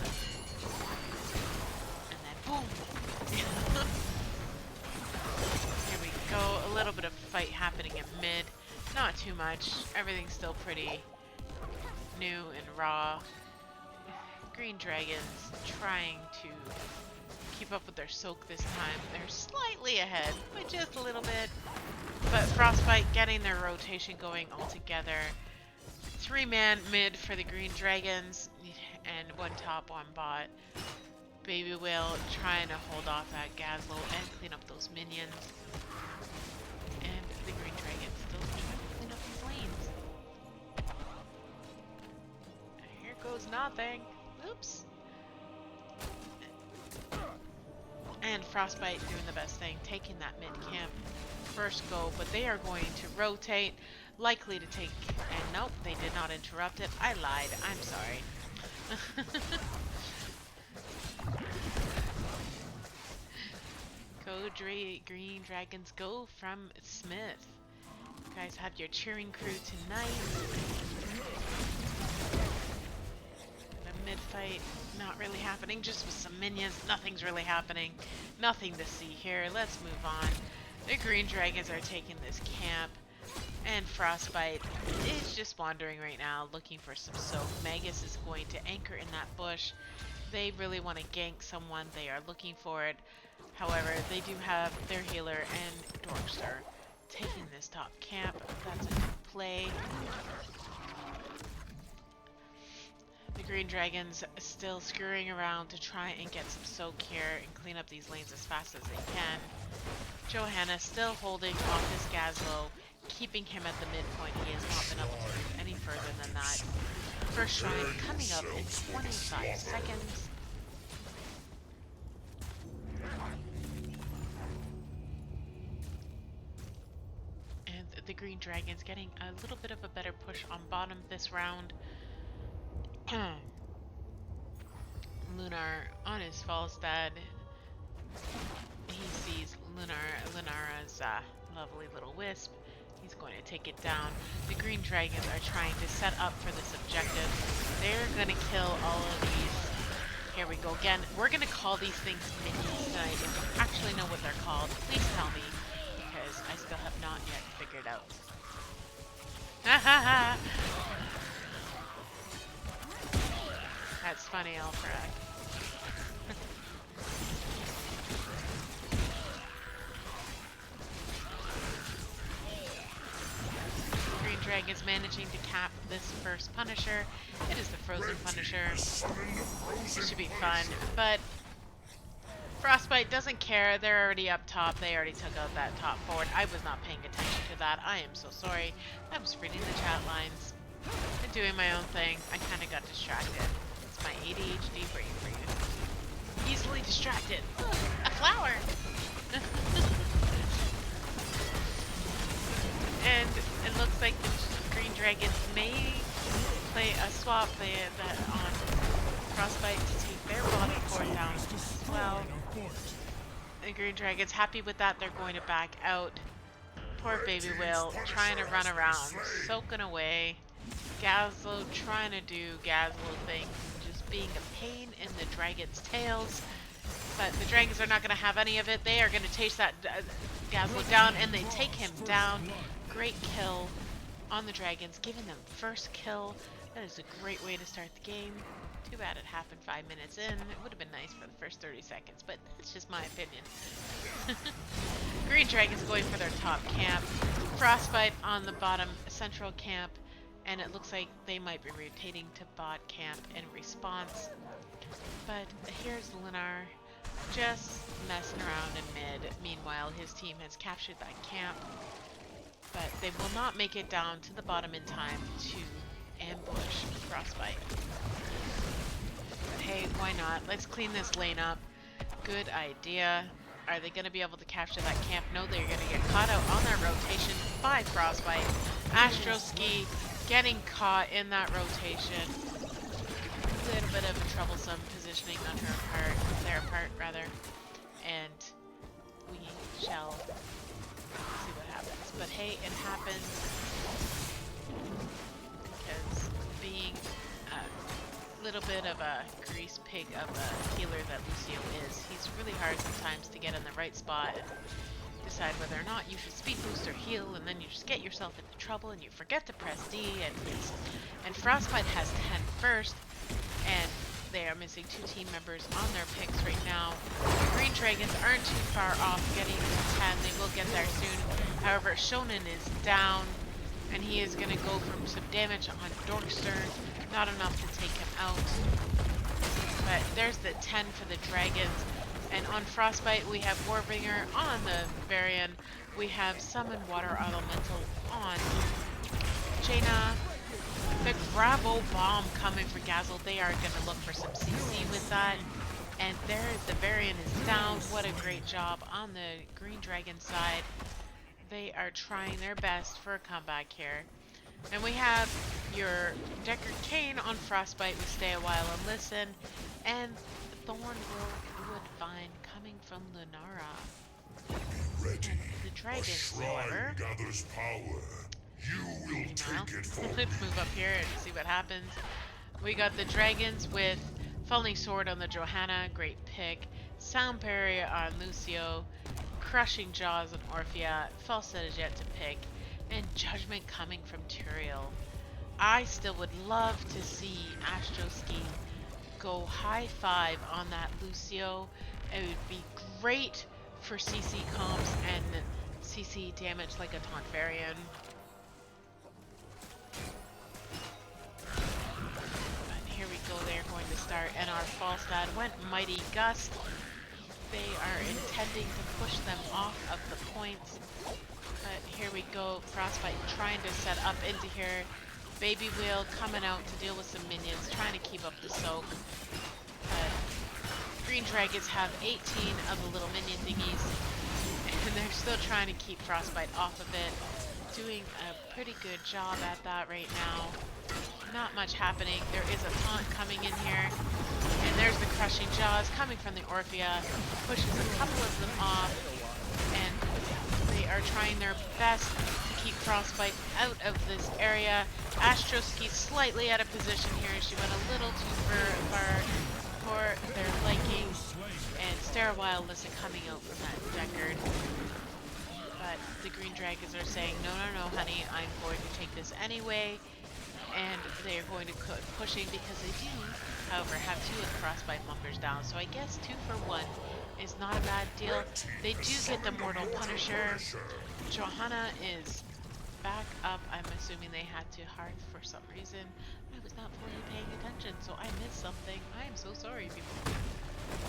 [SPEAKER 1] and then boom! Here we go, a little bit of fight happening at mid. Not too much, everything's still pretty new and raw. Green Dragons trying to keep up with their soak this time. They're slightly ahead, but just a little bit. But Frostbite getting their rotation going all together. 3-man mid for the Green Dragons, and 1 top, 1 bot. Baby Whale trying to hold off that Gazlo and clean up those minions. And the Green Dragons still trying to clean up these lanes. Here goes nothing. Oops. And Frostbite doing the best thing, taking that mid camp first go, but they are going to rotate, likely to take, and nope, they did not interrupt it. I lied, I'm sorry. Go Green Dragons, go from Smith. You guys have your cheering crew tonight. The mid fight not really happening, just with some minions. Nothing's really happening. Nothing to see here. Let's move on. The Green Dragons are taking this camp, and Frostbite is just wandering right now, looking for some soak. Magus is going to anchor in that bush. They really want to gank someone. They are looking for it. However, they do have their healer and Dorkster taking this top camp. That's a good play. The Green Dragons still scurrying around to try and get some soak here and clean up these lanes as fast as they can. Johanna still holding off this Gazlo, keeping him at the midpoint. He has not been able to move any further than that. First shrine coming up in 25 seconds. And the Green Dragons getting a little bit of a better push on bottom this round. Lunar on his Falstad. He sees Lunara's lovely little wisp. He's going to take it down. The Green Dragons are trying to set up for this objective. They're going to kill all of these. Here we go again. We're going to call these things minions tonight. If you actually know what they're called, please tell me, because I still have not yet figured out. Ha ha ha! That's funny, Alfred. Green Dragon's managing to cap this first Punisher. It is the Frozen Punisher. It should be fun, but Frostbite doesn't care. They're already up top. They already took out that top forward. I was not paying attention to that. I am so sorry. I was reading the chat lines and doing my own thing. I kind of got distracted. It's my ADHD brain for you. Easily distracted. A flower! And it looks like the Green Dragons may play a swap that on Frostbite to take their bottom forward down as well. The Green Dragons happy with that. They're going to back out. Poor Baby Whale trying to run around, soaking away. Gazlo trying to do Gazlo things, just being a pain in the dragons' tails. But the dragons are not going to have any of it. They are going to chase that Gazlo down, and they take him down. Great kill on the dragons, giving them first kill. That is a great way to start the game. Too bad it happened 5 minutes in. It would have been nice for the first 30 seconds, but that's just my opinion. Green Dragons going for their top camp. Frostbite on the bottom central camp, and it looks like they might be rotating to bot camp in response. But here's Lunar just messing around in mid. Meanwhile, his team has captured that camp, but they will not make it down to the bottom in time to ambush Frostbite. But hey, why not? Let's clean this lane up. Good idea. Are they going to be able to capture that camp? No, they're going to get caught out on their rotation by Frostbite. Astroski getting caught in that rotation. A little bit of a troublesome positioning on their part rather. And we shall see what happens. But hey, it happens because being a little bit of a grease pig of a healer that Lucio is, he's really hard sometimes to get in the right spot and decide whether or not you should speed boost or heal, and then you just get yourself into trouble and you forget to press D, and Frostbite has 10 first, and they are missing 2 team members on their picks right now. The Green Dragons aren't too far off getting to 10. They will get there soon. However, Shonen is down, and he is going to go for some damage on Dorkster. Not enough to take him out. But there's the 10 for the Dragons. And on Frostbite, we have Warbringer. On the Varian, we have Summon Water Elemental on Jaina. The Gravo Bomb coming for Gazzle. They are going to look for some CC with that. And there, the Varian is down. What a great job on the Green Dragon side. They are trying their best for a comeback here. And we have your Deckard Cain on Frostbite with Stay a While and Listen. And Thornwood Woodvine coming from Lunara.
[SPEAKER 2] Ready.
[SPEAKER 1] The Dragons,
[SPEAKER 2] Shrine
[SPEAKER 1] however.
[SPEAKER 2] gathers power. You will take it for
[SPEAKER 1] Let's move up here and see what happens. We got the Dragons with Falling Sword on the Johanna, great pick. Sound Barrier on Lucio. Crushing Jaws on Orphea. Falsetto Jet to pick. And Judgment coming from Turiel. I still would love to see Astroski go high 5 on that Lucio. It would be great for CC comps and CC damage like a Taunt Varian. And here we go, they're going to start, and our Falstad went Mighty Gust. They are intending to push them off of the points. But here we go, Frostbite trying to set up into here. Baby Wheel coming out to deal with some minions, trying to keep up the soak. But Green Dragons have 18 of the little minion thingies, and they're still trying to keep Frostbite off of it. Doing a pretty good job at that right now. Not much happening. There is a taunt coming in here. And there's the Crushing Jaws coming from the Orphea. Pushes a couple of them off. And they are trying their best to keep Frostbite out of this area. Astroski slightly out of position here. She went a little too far for their liking. And Stare a While Listen coming out from that Deckard. But the Green Dragons are saying, no, no, no, honey, I'm going to take this anyway. And they are going to keep pushing because they do, however, have 2 of the Frostbite Mumpers down. So I guess 2 for 1 is not a bad deal. They do get the Mortal Punisher. Johanna is back up. I'm assuming they had to Hearth for some reason. I was not fully paying attention, so I missed something. I am so sorry, people.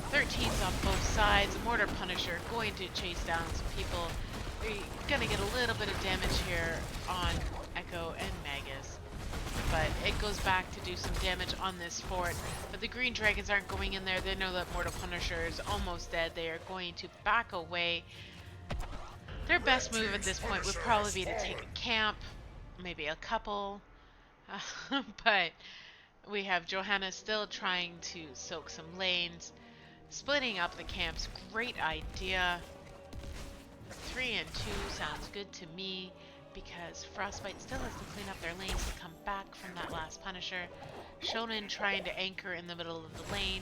[SPEAKER 1] 13's on both sides. Mortar Punisher going to chase down some people. We're gonna get a little bit of damage here on Echo and Magus. But it goes back to do some damage on this fort. But the Green Dragons aren't going in there. They know that Mortal Punisher is almost dead. They are going to back away. Their best move at this point would probably be to take a camp. Maybe a couple. But we have Johanna still trying to soak some lanes. Splitting up the camps, great idea. 3 and 2 sounds good to me, because Frostbite still has to clean up their lanes to come back from that last Punisher. Shonen trying to anchor in the middle of the lane.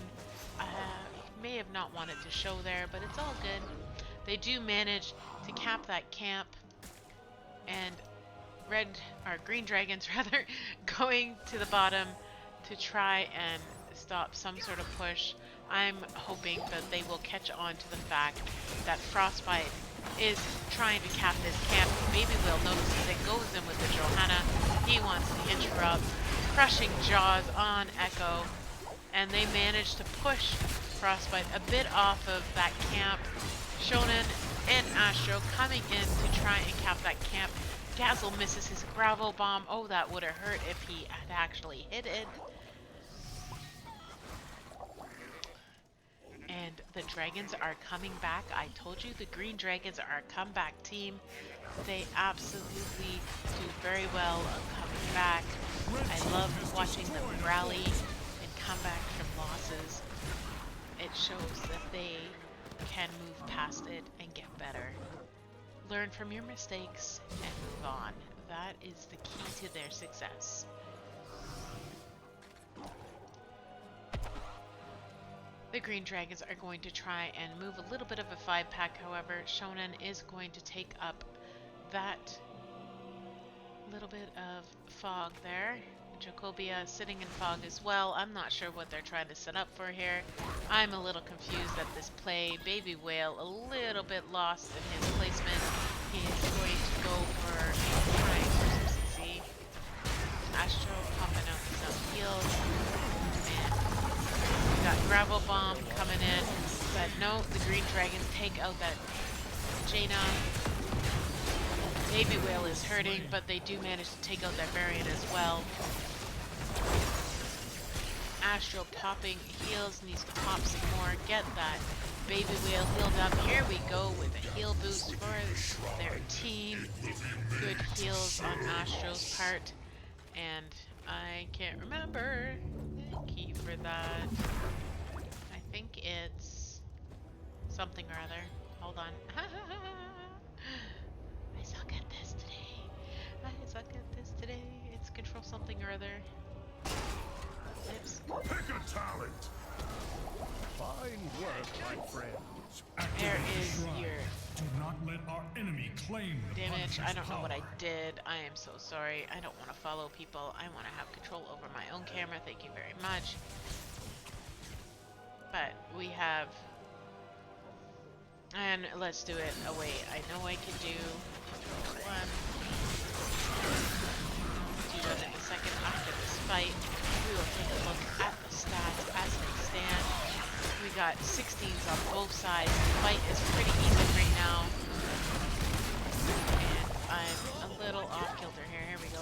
[SPEAKER 1] May have not wanted to show there, but it's all good. They do manage to cap that camp, and Green Dragons rather, going to the bottom to try and stop some sort of push. I'm hoping that they will catch on to the fact that Frostbite is trying to cap this camp. Baby Will notices it, goes in with the Johanna. He wants to interrupt. Crushing Jaws on Echo. and they managed to push Frostbite a bit off of that camp. Shonen and Astro coming in to try and cap that camp. Gazel misses his gravel bomb. Oh, that would have hurt if he had actually hit it. And the dragons are coming back. I told you the green dragons are a comeback team. They absolutely do very well on coming back. I love watching them rally and come back from losses. It shows that they can move past it and get better. Learn from your mistakes and move on. That is the key to their success. The green dragons are going to try and move a little bit of a 5-pack, however. Shonen is going to take up that little bit of fog there. Jacobia sitting in fog as well. I'm not sure what they're trying to set up for here. I'm a little confused at this play. Baby Whale a little bit lost in his placement. He is going to go for trying for some CC. Astro popping out some heals. And we got Gravel Bomb coming in. But no, the green dragons take out that Jaina. Baby Whale is hurting, but they do manage to take out that variant as well. Astro popping heals, needs to pop some more, get that Baby Whale healed up. Here we go with a heal boost for their team. Good heals on Astro's part. And I can't remember the key for that. I think it's something or other. Hold on. I suck at this today. I suck at this today. It's control something or other. Oops.
[SPEAKER 2] Pick a talent.
[SPEAKER 4] Fine work, my friends.
[SPEAKER 1] There is your
[SPEAKER 2] Do not let our enemy claim the
[SPEAKER 1] damage. I
[SPEAKER 2] Punisher's
[SPEAKER 1] don't know what I
[SPEAKER 2] power.
[SPEAKER 1] did. I am so sorry. I don't want to follow people. I want to have control over my own camera. Thank you very much. But we have... And let's do it a way I know I can do. One. Do that in a second after this fight. We will take a look at the stats as they stand. We got 16s on both sides. The fight is pretty even right now. And I'm a little off kilter here. Here we go.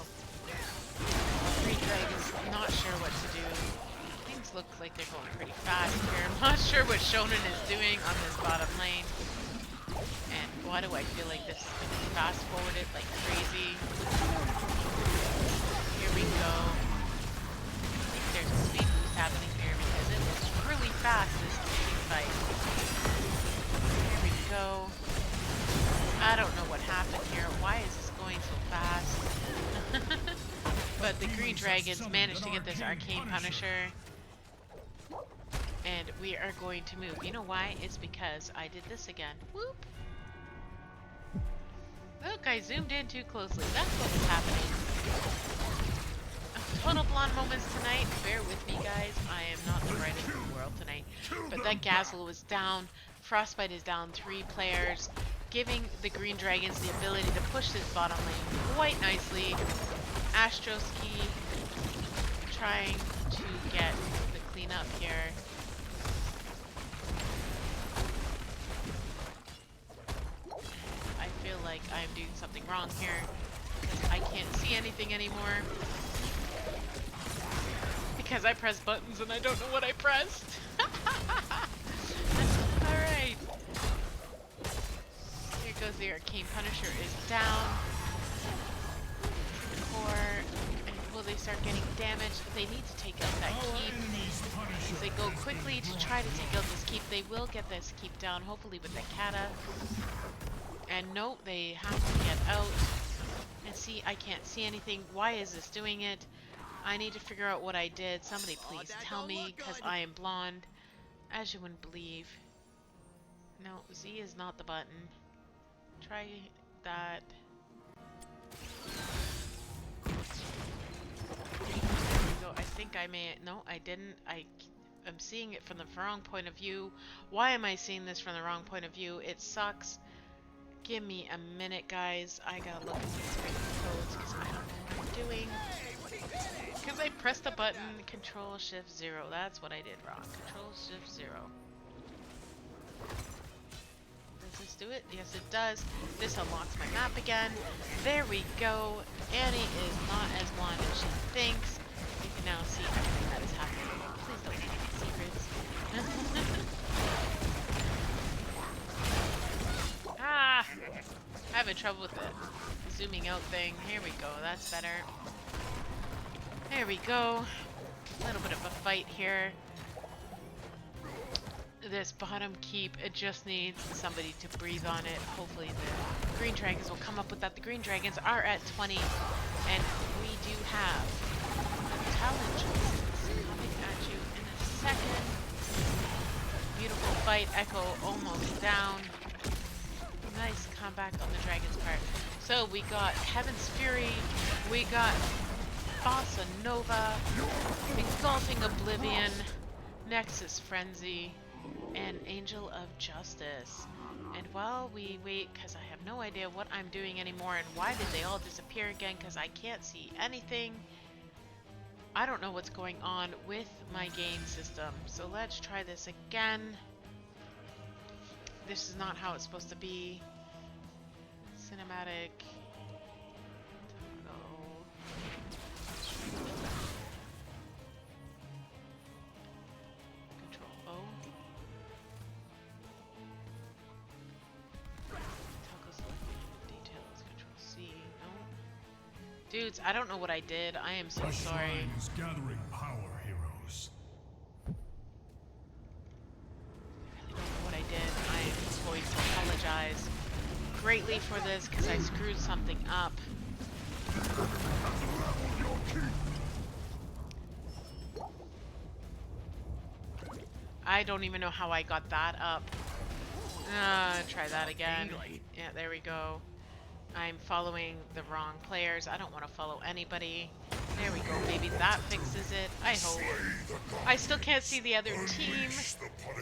[SPEAKER 1] Green Dragon's not sure what to do. Things look like they're going pretty fast here. I'm not sure what Shonen is doing on this bottom lane. And why do I feel like this is going to be fast forwarded like crazy? Here we go. I think there's a speed boost happening here because it looks really fast, this team fight. Here we go. I don't know what happened here. Why is this going so fast? But the green dragons managed to get this arcane punisher. And we are going to move. You know why? It's because I did this again. Whoop! Look, I zoomed in too closely. That's what was happening. Total blonde moments tonight. Bear with me, guys. I am not the brightest in the world tonight. But that Gazel was down. Frostbite is down 3 players, giving the green dragons the ability to push this bottom lane quite nicely. Astroski trying to get the cleanup here. I feel like I'm doing something wrong here because I can't see anything anymore because I pressed buttons and I don't know what I pressed. Alright. Here goes the Arcane Punisher is down. Core. And will they start getting damaged? They need to take out that keep. As they go quickly to try to take out this keep, they will get this keep down, hopefully with the Kata. And no, they have to get out. And see, I can't see anything. Why is this doing it? I need to figure out what I did. Somebody please tell me, because I am blonde. As you wouldn't believe. No, Z is not the button. Try that. So I think I may... No, I didn't. I'm seeing it from the wrong point of view. Why am I seeing this from the wrong point of view? It sucks. Give me a minute, guys. I gotta look at these freaking codes because I don't know what I'm doing. Because I pressed the button, Control Shift 0. That's what I did wrong. Control Shift 0. Does this do it? Yes, it does. This unlocks my map again. There we go. Annie is not as blind as she thinks. You can now see everything that is happening. Please don't leak any secrets. Ah! Having trouble with the zooming out thing. Here we go. That's better. There we go. A little bit of a fight here. This bottom keep, it just needs somebody to breathe on it. Hopefully the green dragons will come up with that. The green dragons are at 20, and we do have a talent choice coming at you in a second. Beautiful fight. Echo almost down. Nice comeback on the dragon's part. So we got Heaven's Fury, we got Bossa Nova, Engulfing Oblivion, Nexus Frenzy, and Angel of Justice. And while we wait, because I have no idea what I'm doing anymore and why did they all disappear again, because I can't see anything. I don't know what's going on with my game system. So let's try this again. This is not how it's supposed to be. Cinematic. Control O. Toggle select details. Control C. No. Dudes, I don't know what I did. I am so sorry.
[SPEAKER 2] Shrine is gathering power, heroes.
[SPEAKER 1] I don't know what I did. I am going to apologize greatly for this because I screwed something up. I don't even know how I got that up. Try that again. Yeah, there we go. I'm following the wrong players. I don't want to follow anybody. There we go. Maybe that fixes it. I hope. I still can't see the other team.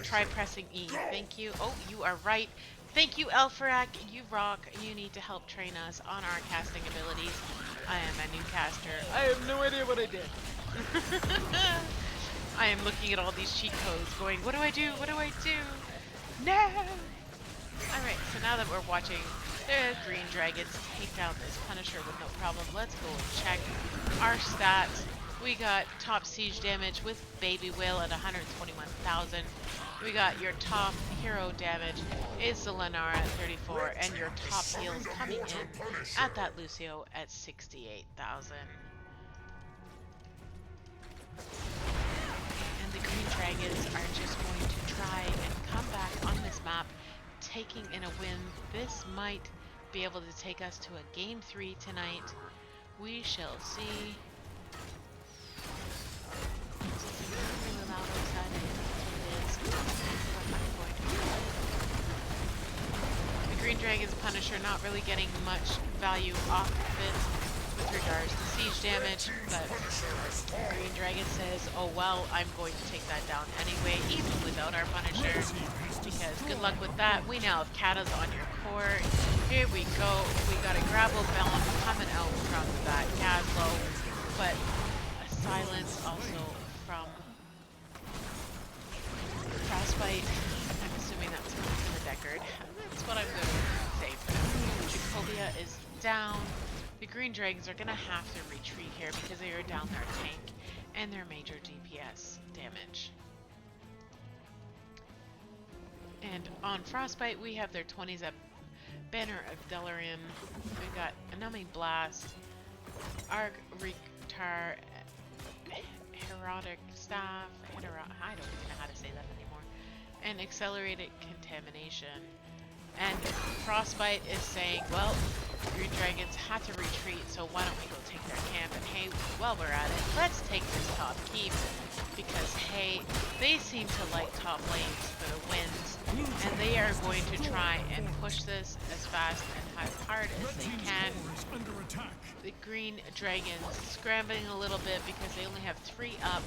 [SPEAKER 1] Try pressing E. Thank you. Oh, you are right. Thank you, Elfarak. You rock. You need to help train us on our casting abilities. I am a new caster. I have no idea what I did. I am looking at all these cheat codes going, what do I do? What do I do? No! Alright, so now that we're watching the green dragons take down this Punisher with no problem, let's go and check our stats. We got top siege damage with Baby Whale at 121,000. We got your top hero damage is the Lenara at 34, and your top heals coming in at that Lucio at 68,000. And the green dragons are just going to try and come back on this map, taking in a win. This might be able to take us to a game 3 tonight. We shall see. Really loud outside. The green dragon's Punisher not really getting much value off of it with regards to siege damage, but the green dragon says, oh well, I'm going to take that down anyway, even without our Punisher, because good luck with that. We now have Katas on your core. Here we go. We got a grapple balance coming out from that Caslo, but a silence also from Frostbite. I'm assuming that was coming from the Deckard. That's what I'm going to say for now. Jacobia is down. The green dragons are going to have to retreat here because they are down their tank and their major DPS damage. And on Frostbite, we have their 20s at Banner of Delirium. We've got a Numbing Blast, Arc Rectar, Heroic Staff, I don't even know how to say that anymore, and Accelerated Contamination. And Frostbite is saying, well, green dragons had to retreat, so why don't we go take their camp? And hey, while we're at it, let's take this top keep, because hey, they seem to like top lanes for the wins, and they are going to try and push this as fast and as hard as they can. The green dragons scrambling a little bit because they only have 3 up.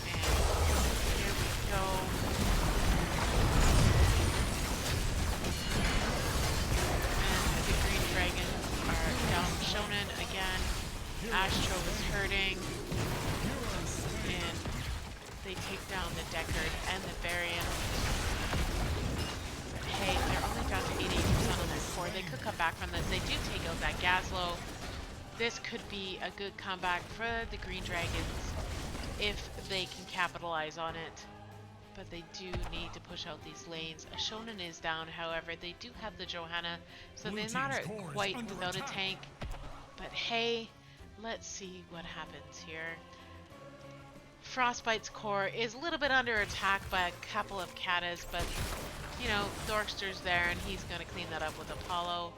[SPEAKER 1] And here we go. And the green dragons are down Shonen again. Astro is hurting. And they take down the Deckard and the Varian. But hey, they're only down to 88% on their core. They could come back from this. They do take out that Gaslow. This could be a good comeback for the Green Dragons if they can capitalize on it. But they do need to push out these lanes. A Shonen is down, however. They do have the Johanna, so they're not quite without a tank. But hey, let's see what happens here. Frostbite's core is a little bit under attack by a couple of Katas, but you know, Dorkster's there and he's going to clean that up with Apollo.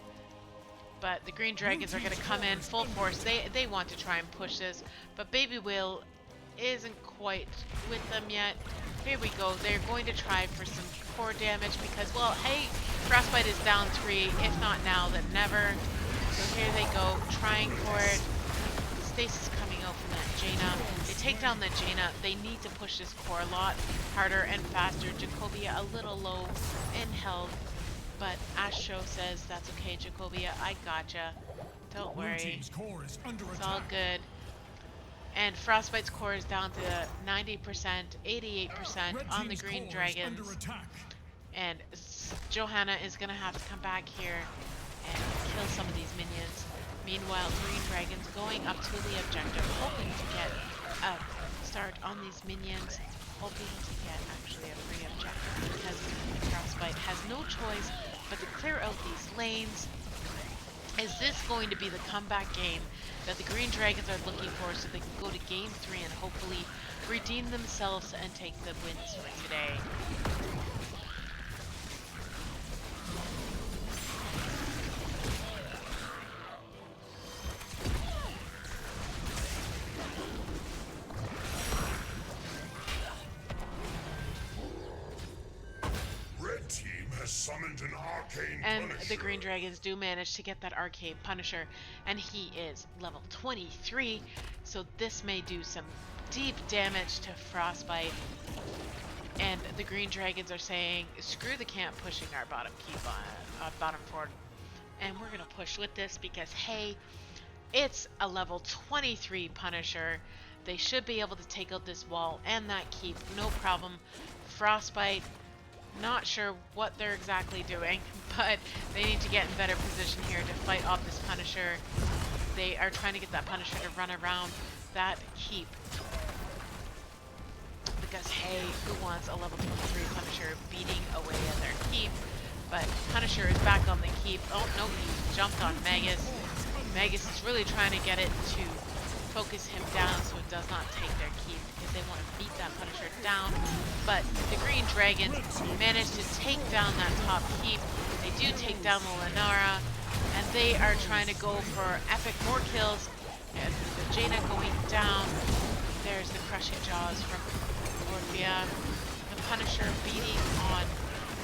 [SPEAKER 1] But the Green Dragons are going to come in full force. They want to try and push this, but Baby Whale isn't quite with them yet. Here we go. They're going to try for some core damage because, well, hey, Frostbite is down 3. If not now, then never. So here they go, trying for it. Stasis coming out from that Jaina. They take down the Jaina. They need to push this core a lot harder and faster. Jacobia a little low in health, but Astro says, that's okay, Jacobia, I gotcha. Don't worry. It's all good. And Frostbite's core is down to 90%, 88% on the Green Dragons. And Johanna is going to have to come back here and kill some of these minions. Meanwhile, Green Dragons going up to the objective, hoping to get a start on these minions, hoping to get actually a free objective because Frostbite has no choice but to clear out these lanes. Is this going to be the comeback game that the Green Dragons are looking for so they can go to Game 3 and hopefully redeem themselves and take the wins for today?
[SPEAKER 2] Summoned an arcane
[SPEAKER 1] and
[SPEAKER 2] Punisher.
[SPEAKER 1] The Green Dragons do manage to get that arcane Punisher, and he is level 23, so this may do some deep damage to Frostbite. And the Green Dragons are saying, screw the camp pushing our bottom keep on bottom fort, and we're gonna push with this because hey, it's a level 23 Punisher. They should be able to take out this wall and that keep, no problem. Frostbite, not sure what they're exactly doing, but they need to get in better position here to fight off this Punisher. They are trying to get that Punisher to run around that keep. Because hey, who wants a level 23 Punisher beating away at their keep? But Punisher is back on the keep. Oh no, he jumped on Magus. Magus is really trying to get it to focus him down so it does not take their keep because they want to beat that Punisher down. But the Green Dragons managed to take down that top keep. They do take down the Lenara, and they are trying to go for epic more kills. And the Jaina going down. There's the crushing jaws from Orphea. The Punisher beating on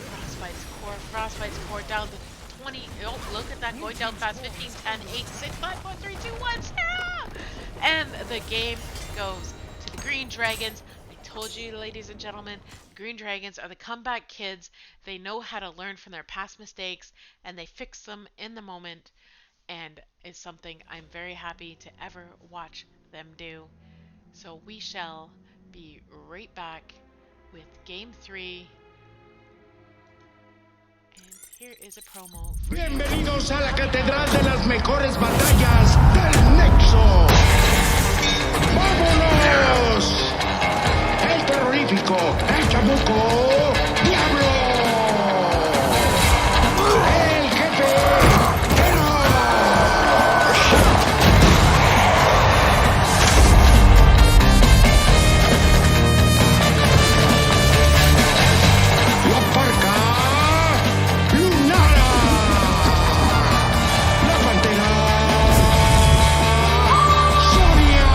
[SPEAKER 1] Frostbite's core. Frostbite's core down to 20. Oh, look at that, going down fast. 15, 10, 8, 6, 5, 4, 3, 2, 1. And the game goes to the Green Dragons. I told you, ladies and gentlemen, the Green Dragons are the comeback kids. They know how to learn from their past mistakes, and they fix them in the moment, and it's something I'm very happy to ever watch them do. So we shall be right back with Game 3. And here is a promo for
[SPEAKER 5] Bienvenidos a la catedral de las mejores batallas del Nexo. ¡Vámonos! El terrorífico, el chamuco, Diablo. El jefe, la parca Lunara. La pantera Sonia.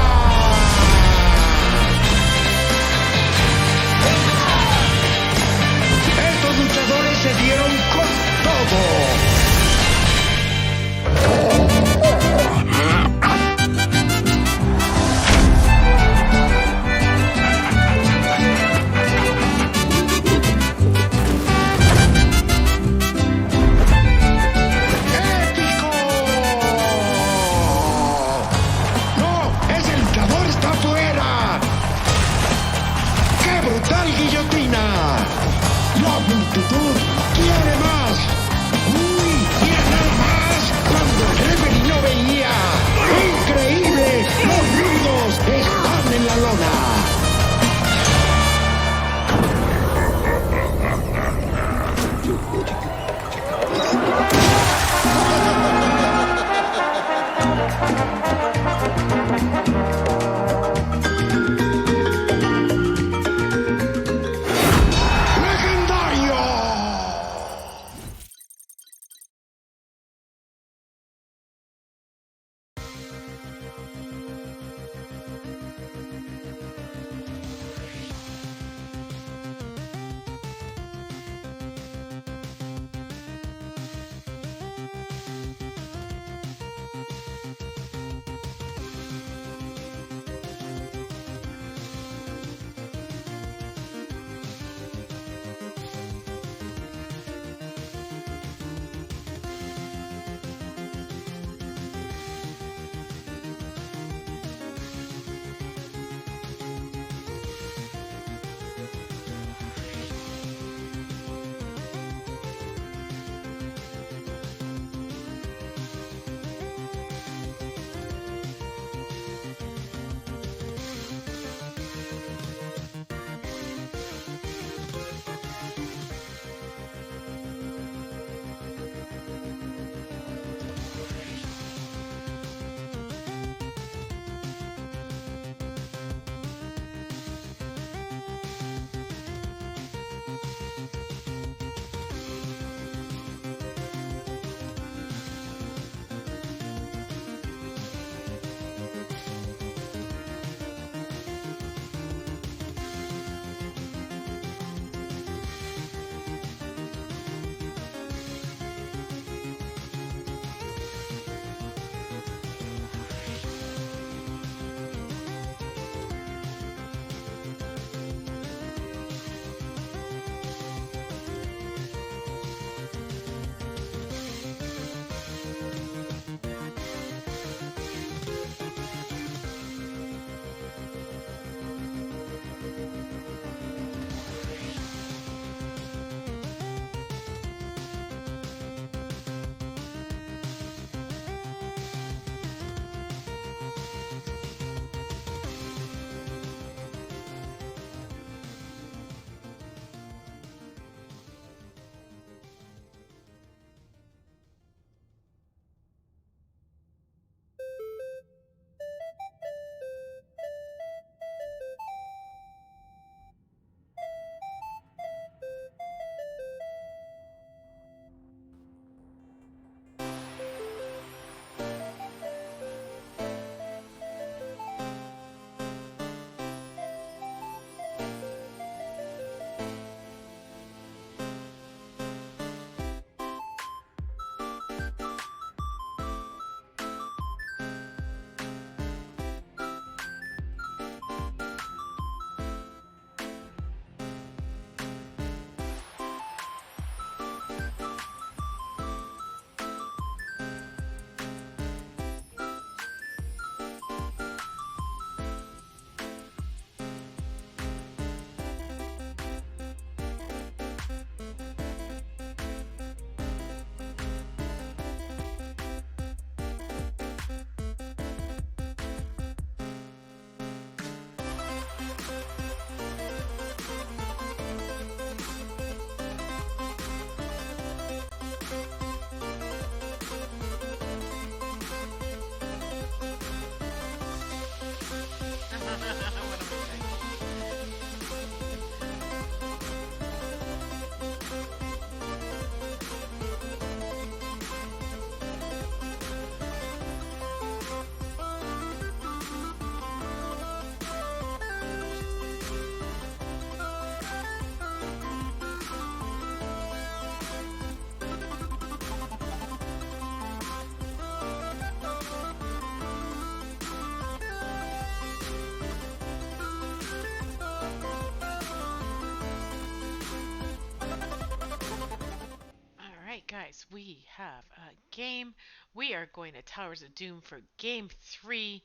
[SPEAKER 1] we have a game. We are going to Towers of Doom for game 3.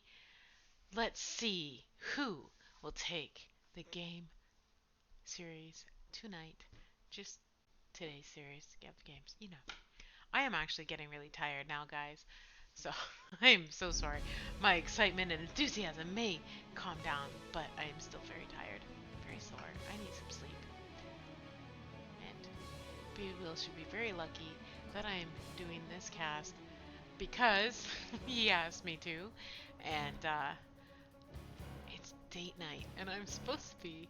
[SPEAKER 1] Let's see who will take the game series tonight. Just today's series. Yeah, the games, you know. I am actually getting really tired now, guys. So, I'm so sorry. My excitement and enthusiasm may calm down, but I am still very tired. Very sore. I need some sleep. And Will should be very lucky that I'm doing this cast because he asked me to. And, it's date night, and I'm supposed to be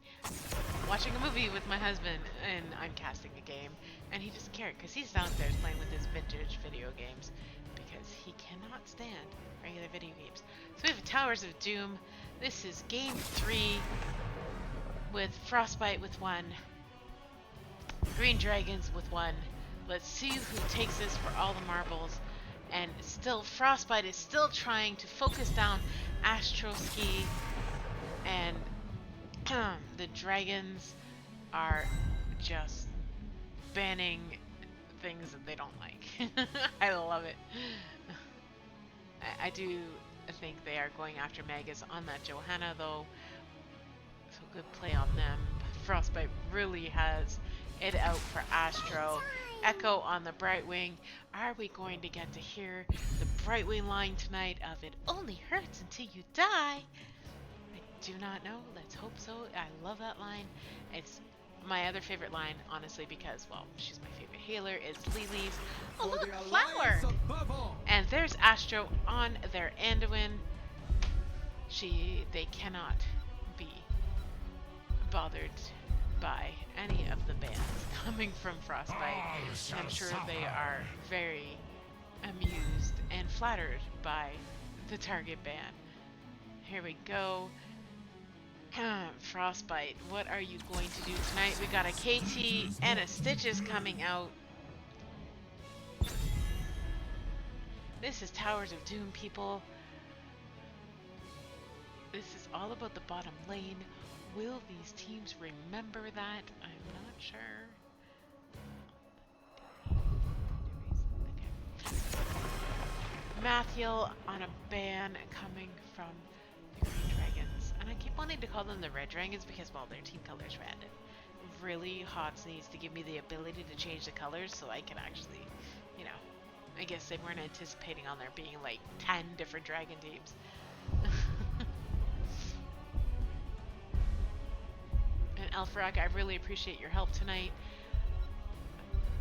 [SPEAKER 1] watching a movie with my husband, and I'm casting a game, and he doesn't care because he's downstairs playing with his vintage video games because he cannot stand regular video games. So we have Towers of Doom. This is game 3 with Frostbite with 1, Green Dragons with 1. Let's see who takes this for all the marbles. And still, Frostbite is still trying to focus down Astro Ski, and the dragons are just banning things that they don't like. I love it. I do think they are going after Magus on that Johanna, though, so good play on them. Frostbite really has it out for Astro. Echo on the Brightwing. Are we going to get to hear the Brightwing line tonight of "It only hurts until you die"? I do not know. Let's hope so. I love that line. It's my other favorite line, honestly, because, well, she's my favorite healer, is Lily's "Oh, look, flower!" And there's Astro on their Anduin. They cannot be bothered by any of the bans coming from Frostbite. I'm sure they are very amused and flattered by the target ban. Here we go. Frostbite, what are you going to do tonight? We got a KT and a Stitches coming out. This is Towers of Doom, people. This is all about the bottom lane. Will these teams remember that? I'm not sure. Okay. Mathiel on a ban coming from the Green Dragons. And I keep wanting to call them the Red Dragons because, well, their team color's red. Really, HOTS needs to give me the ability to change the colors so I can actually, you know, I guess they weren't anticipating on there being like 10 different dragon teams. And Alfarak, I really appreciate your help tonight.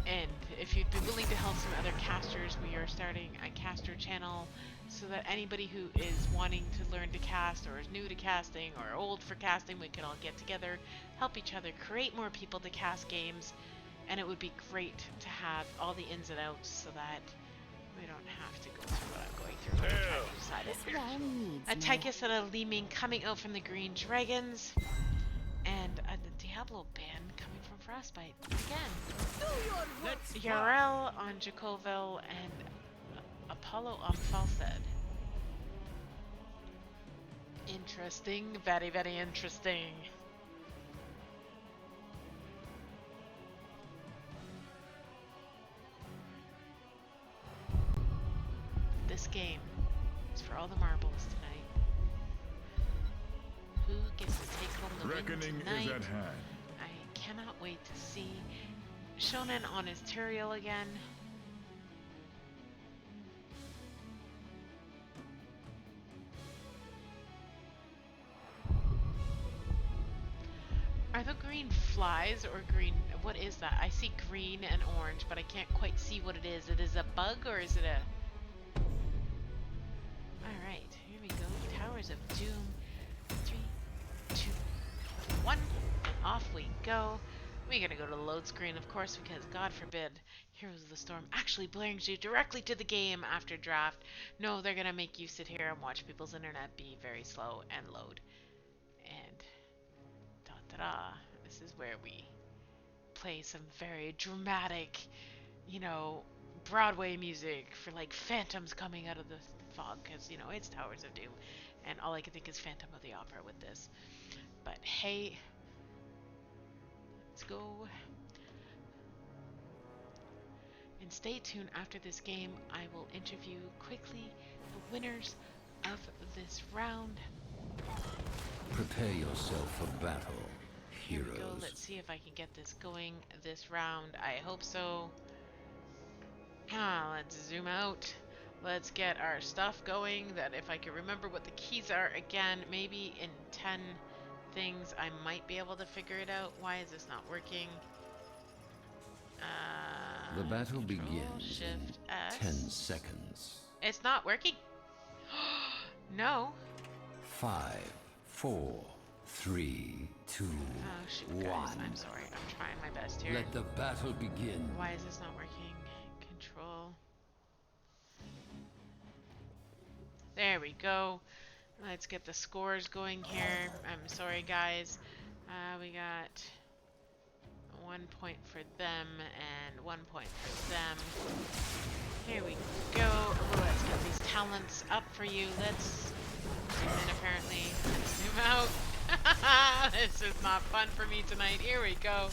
[SPEAKER 1] And if you'd be willing to help some other casters, we are starting a caster channel so that anybody who is wanting to learn to cast or is new to casting or old for casting, we can all get together, help each other, create more people to cast games. And it would be great to have all the ins and outs so that we don't have to go through what I'm going through when I'm trying to decide it. A Tychus and a Leeming coming out from the Green Dragons. And a Diablo ban coming from Frostbite again. Yarel on Jacoville and Apollo on Falstead. Interesting, very, very interesting. This game is for all the marbles tonight. Who gets to take home the
[SPEAKER 2] Reckoning
[SPEAKER 1] win tonight?
[SPEAKER 2] is at hand.
[SPEAKER 1] I cannot wait to see Shonen on his Turiel again. Are the green flies or green? What is that? I see green and orange, but I can't quite see what it is. It is a bug or is it a... Alright, here we go. Towers of Doom. 3, 2, 1, and off we go. We're gonna go to the load screen, of course, because God forbid Heroes of the Storm actually brings you directly to the game after draft. No, they're gonna make you sit here and watch people's internet be very slow and load. And da-da-da, this is where we play some very dramatic, you know, Broadway music for like phantoms coming out of the fog, because, you know, it's Towers of Doom. And all I can think is Phantom of the Opera with this. But hey, let's go. And stay tuned after this game. I will interview quickly the winners of this round.
[SPEAKER 7] Prepare yourself for battle,
[SPEAKER 1] Here we go.
[SPEAKER 7] heroes.
[SPEAKER 1] Let's see if I can get this going this round. I hope so. Let's zoom out. Let's get our stuff going. That if I can remember what the keys are again, maybe in 10 things I might be able to figure it out. Why is this not working?
[SPEAKER 7] The battle
[SPEAKER 1] Control,
[SPEAKER 7] begins
[SPEAKER 1] Shift
[SPEAKER 7] in
[SPEAKER 1] S.
[SPEAKER 7] 10 seconds.
[SPEAKER 1] It's not working. No.
[SPEAKER 7] 5, 4, 3, 2,
[SPEAKER 1] Oh shoot, guys.
[SPEAKER 7] 1.
[SPEAKER 1] I'm sorry. I'm trying my best here.
[SPEAKER 7] Let the battle begin.
[SPEAKER 1] Why is this not working? Control. There we go. Let's get the scores going here. I'm sorry, guys. We got 1 point for them and 1 point for them. Here we go. Let's get these talents up for you. Let's zoom in, apparently. Let's zoom out. This is not fun for me tonight. Here we go.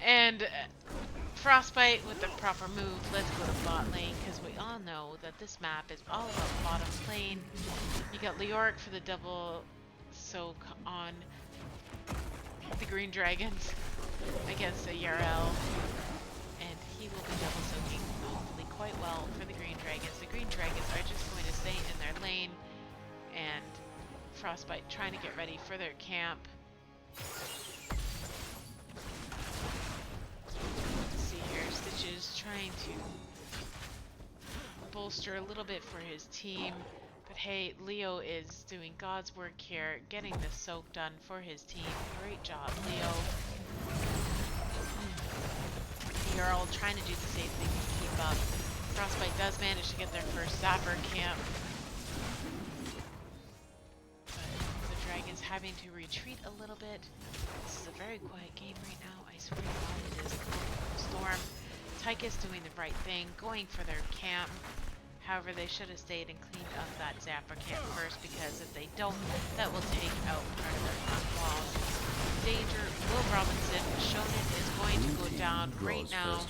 [SPEAKER 1] And Frostbite with the proper move. Let's go to bot lane, because we all know that this map is all about bottom lane. You got Leoric for the double soak on the Green Dragons against the RCL, and he will be double soaking hopefully quite well for the Green Dragons. The Green Dragons are just going to stay in their lane, and Frostbite trying to get ready for their camp. Let's see here, Stitches trying to bolster a little bit for his team. But hey, Leo is doing God's work here, getting the soak done for his team. Great job, Leo. You're all trying to do the same thing to keep up. Frostbite does manage to get their first Zapper camp. But the Dragon's having to retreat a little bit. This is a very quiet game right now. I swear to God, it is a storm. Tychus doing the right thing, going for their camp. However, they should have stayed and cleaned up that Zapper camp first, because if they don't, that will take out part of their front wall. Danger, Will Robinson, Shonen is going to go down right now.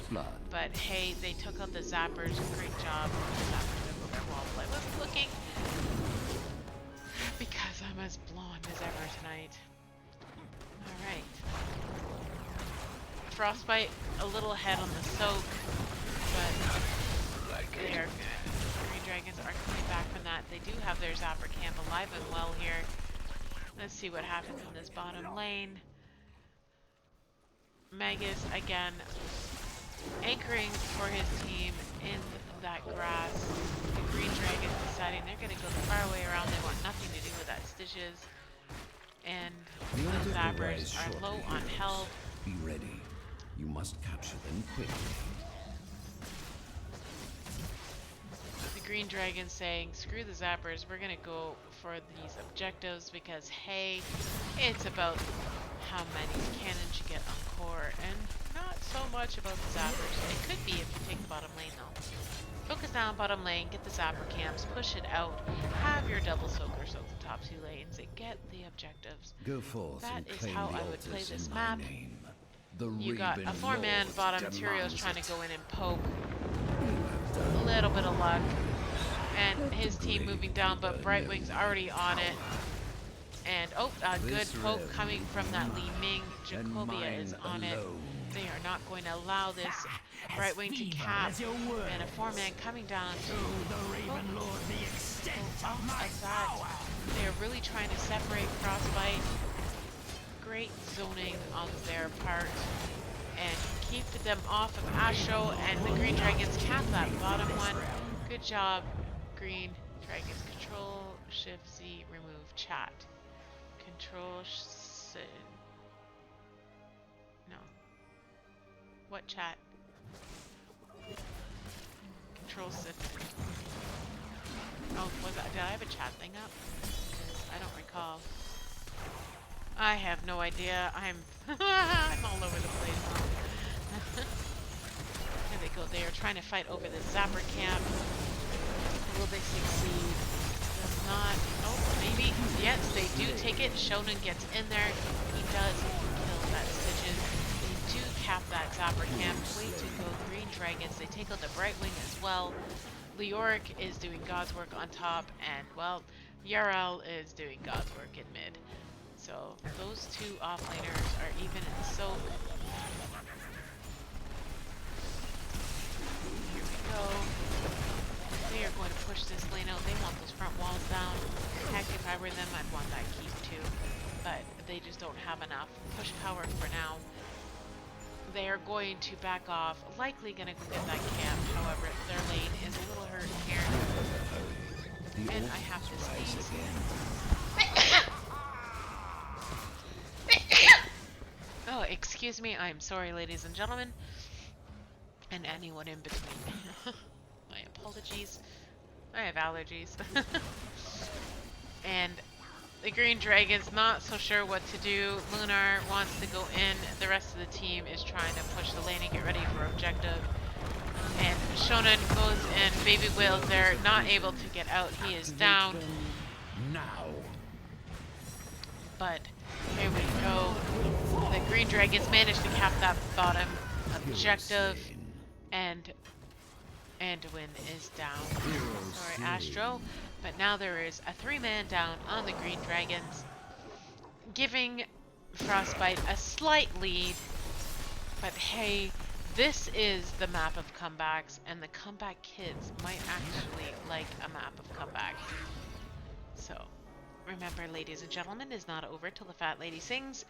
[SPEAKER 1] But hey, they took out the Zappers. Great job. The Zappers took over their wall. I wasn't looking because I'm as blonde as ever tonight. Alright. Frostbite a little ahead on the soak, but they are good. Green Dragons are coming back from that. They do have their Zapper camp alive and well here. Let's see what happens in this bottom lane. Magus again anchoring for his team in that grass. The Green Dragons deciding they're going to go the far way around. They want nothing to do with that Stitches. And the Zappers are low on health.
[SPEAKER 7] Be ready. You must capture them quickly.
[SPEAKER 1] The Green Dragon saying, screw the Zappers, we're gonna go for these objectives because, hey, it's about how many cannons you get on core and not so much about the Zappers. It could be if you take the bottom lane though. Focus down bottom lane, get the Zapper camps, push it out, have your double soaker soak the top 2 lanes and get the objectives.
[SPEAKER 7] Go forth
[SPEAKER 1] That
[SPEAKER 7] and
[SPEAKER 1] is
[SPEAKER 7] claim
[SPEAKER 1] how
[SPEAKER 7] the
[SPEAKER 1] I would play
[SPEAKER 7] altars
[SPEAKER 1] this
[SPEAKER 7] in
[SPEAKER 1] map.
[SPEAKER 7] my name. The
[SPEAKER 1] You got a
[SPEAKER 7] Raven
[SPEAKER 1] 4-man
[SPEAKER 7] Lord
[SPEAKER 1] bottom. Tyrio's
[SPEAKER 7] demands
[SPEAKER 1] trying
[SPEAKER 7] it.
[SPEAKER 1] to go in and poke. A little bit of luck. And his team moving down, but Brightwing's already on it. And, oh, a good poke coming from that Li Ming. Jacobia is on it. They are not going to allow this Brightwing to cap. And a 4-man coming down to off of that. They are really trying to separate Frostbite. Great zoning on their part. And keep them off of Asho, and the Green Dragons cap that bottom one. Good job, Green Dragons. Control Shift Z, remove chat. Control no. What chat? Control Shift. Oh, was that? Did I have a chat thing up? I don't recall. I have no idea. I'm I'm all over the place. There they go. They are trying to fight over the Zapper camp. Will they succeed? Does not. Oh, maybe. Yes, they do take it. Shonen gets in there. He does kill that Stitches. They do cap that Zapper camp. Way to go, Green Dragons. They take out the Brightwing as well. Leoric is doing God's work on top, and, well, Yarel is doing God's work in mid. So those two offlaners are even in soak. Here we go. They are going to push this lane out. They want those front walls down. Heck, if I were them, I'd want that keep too. But they just don't have enough push power for now. They are going to back off, likely going to go get that camp. However, their lane is a little hurt here. And I have to sneeze. Oh, excuse me. I'm sorry, ladies and gentlemen. And anyone in between. My apologies. I have allergies. And the Green Dragon's not so sure what to do. Lunar wants to go in. The rest of the team is trying to push the lane and get ready for objective. And Shonen goes in. Baby Whale's there, not able to get out. He is down.
[SPEAKER 7] Now.
[SPEAKER 1] But here we go. The Green Dragons managed to cap that bottom objective. And Anduin is down. Sorry, Astro. But now there is a 3-man down on the Green Dragons, giving Frostbite a slight lead. But hey, this is the map of comebacks, and the comeback kids might actually like a map of comeback. So, remember, ladies and gentlemen, is not over till the fat lady sings.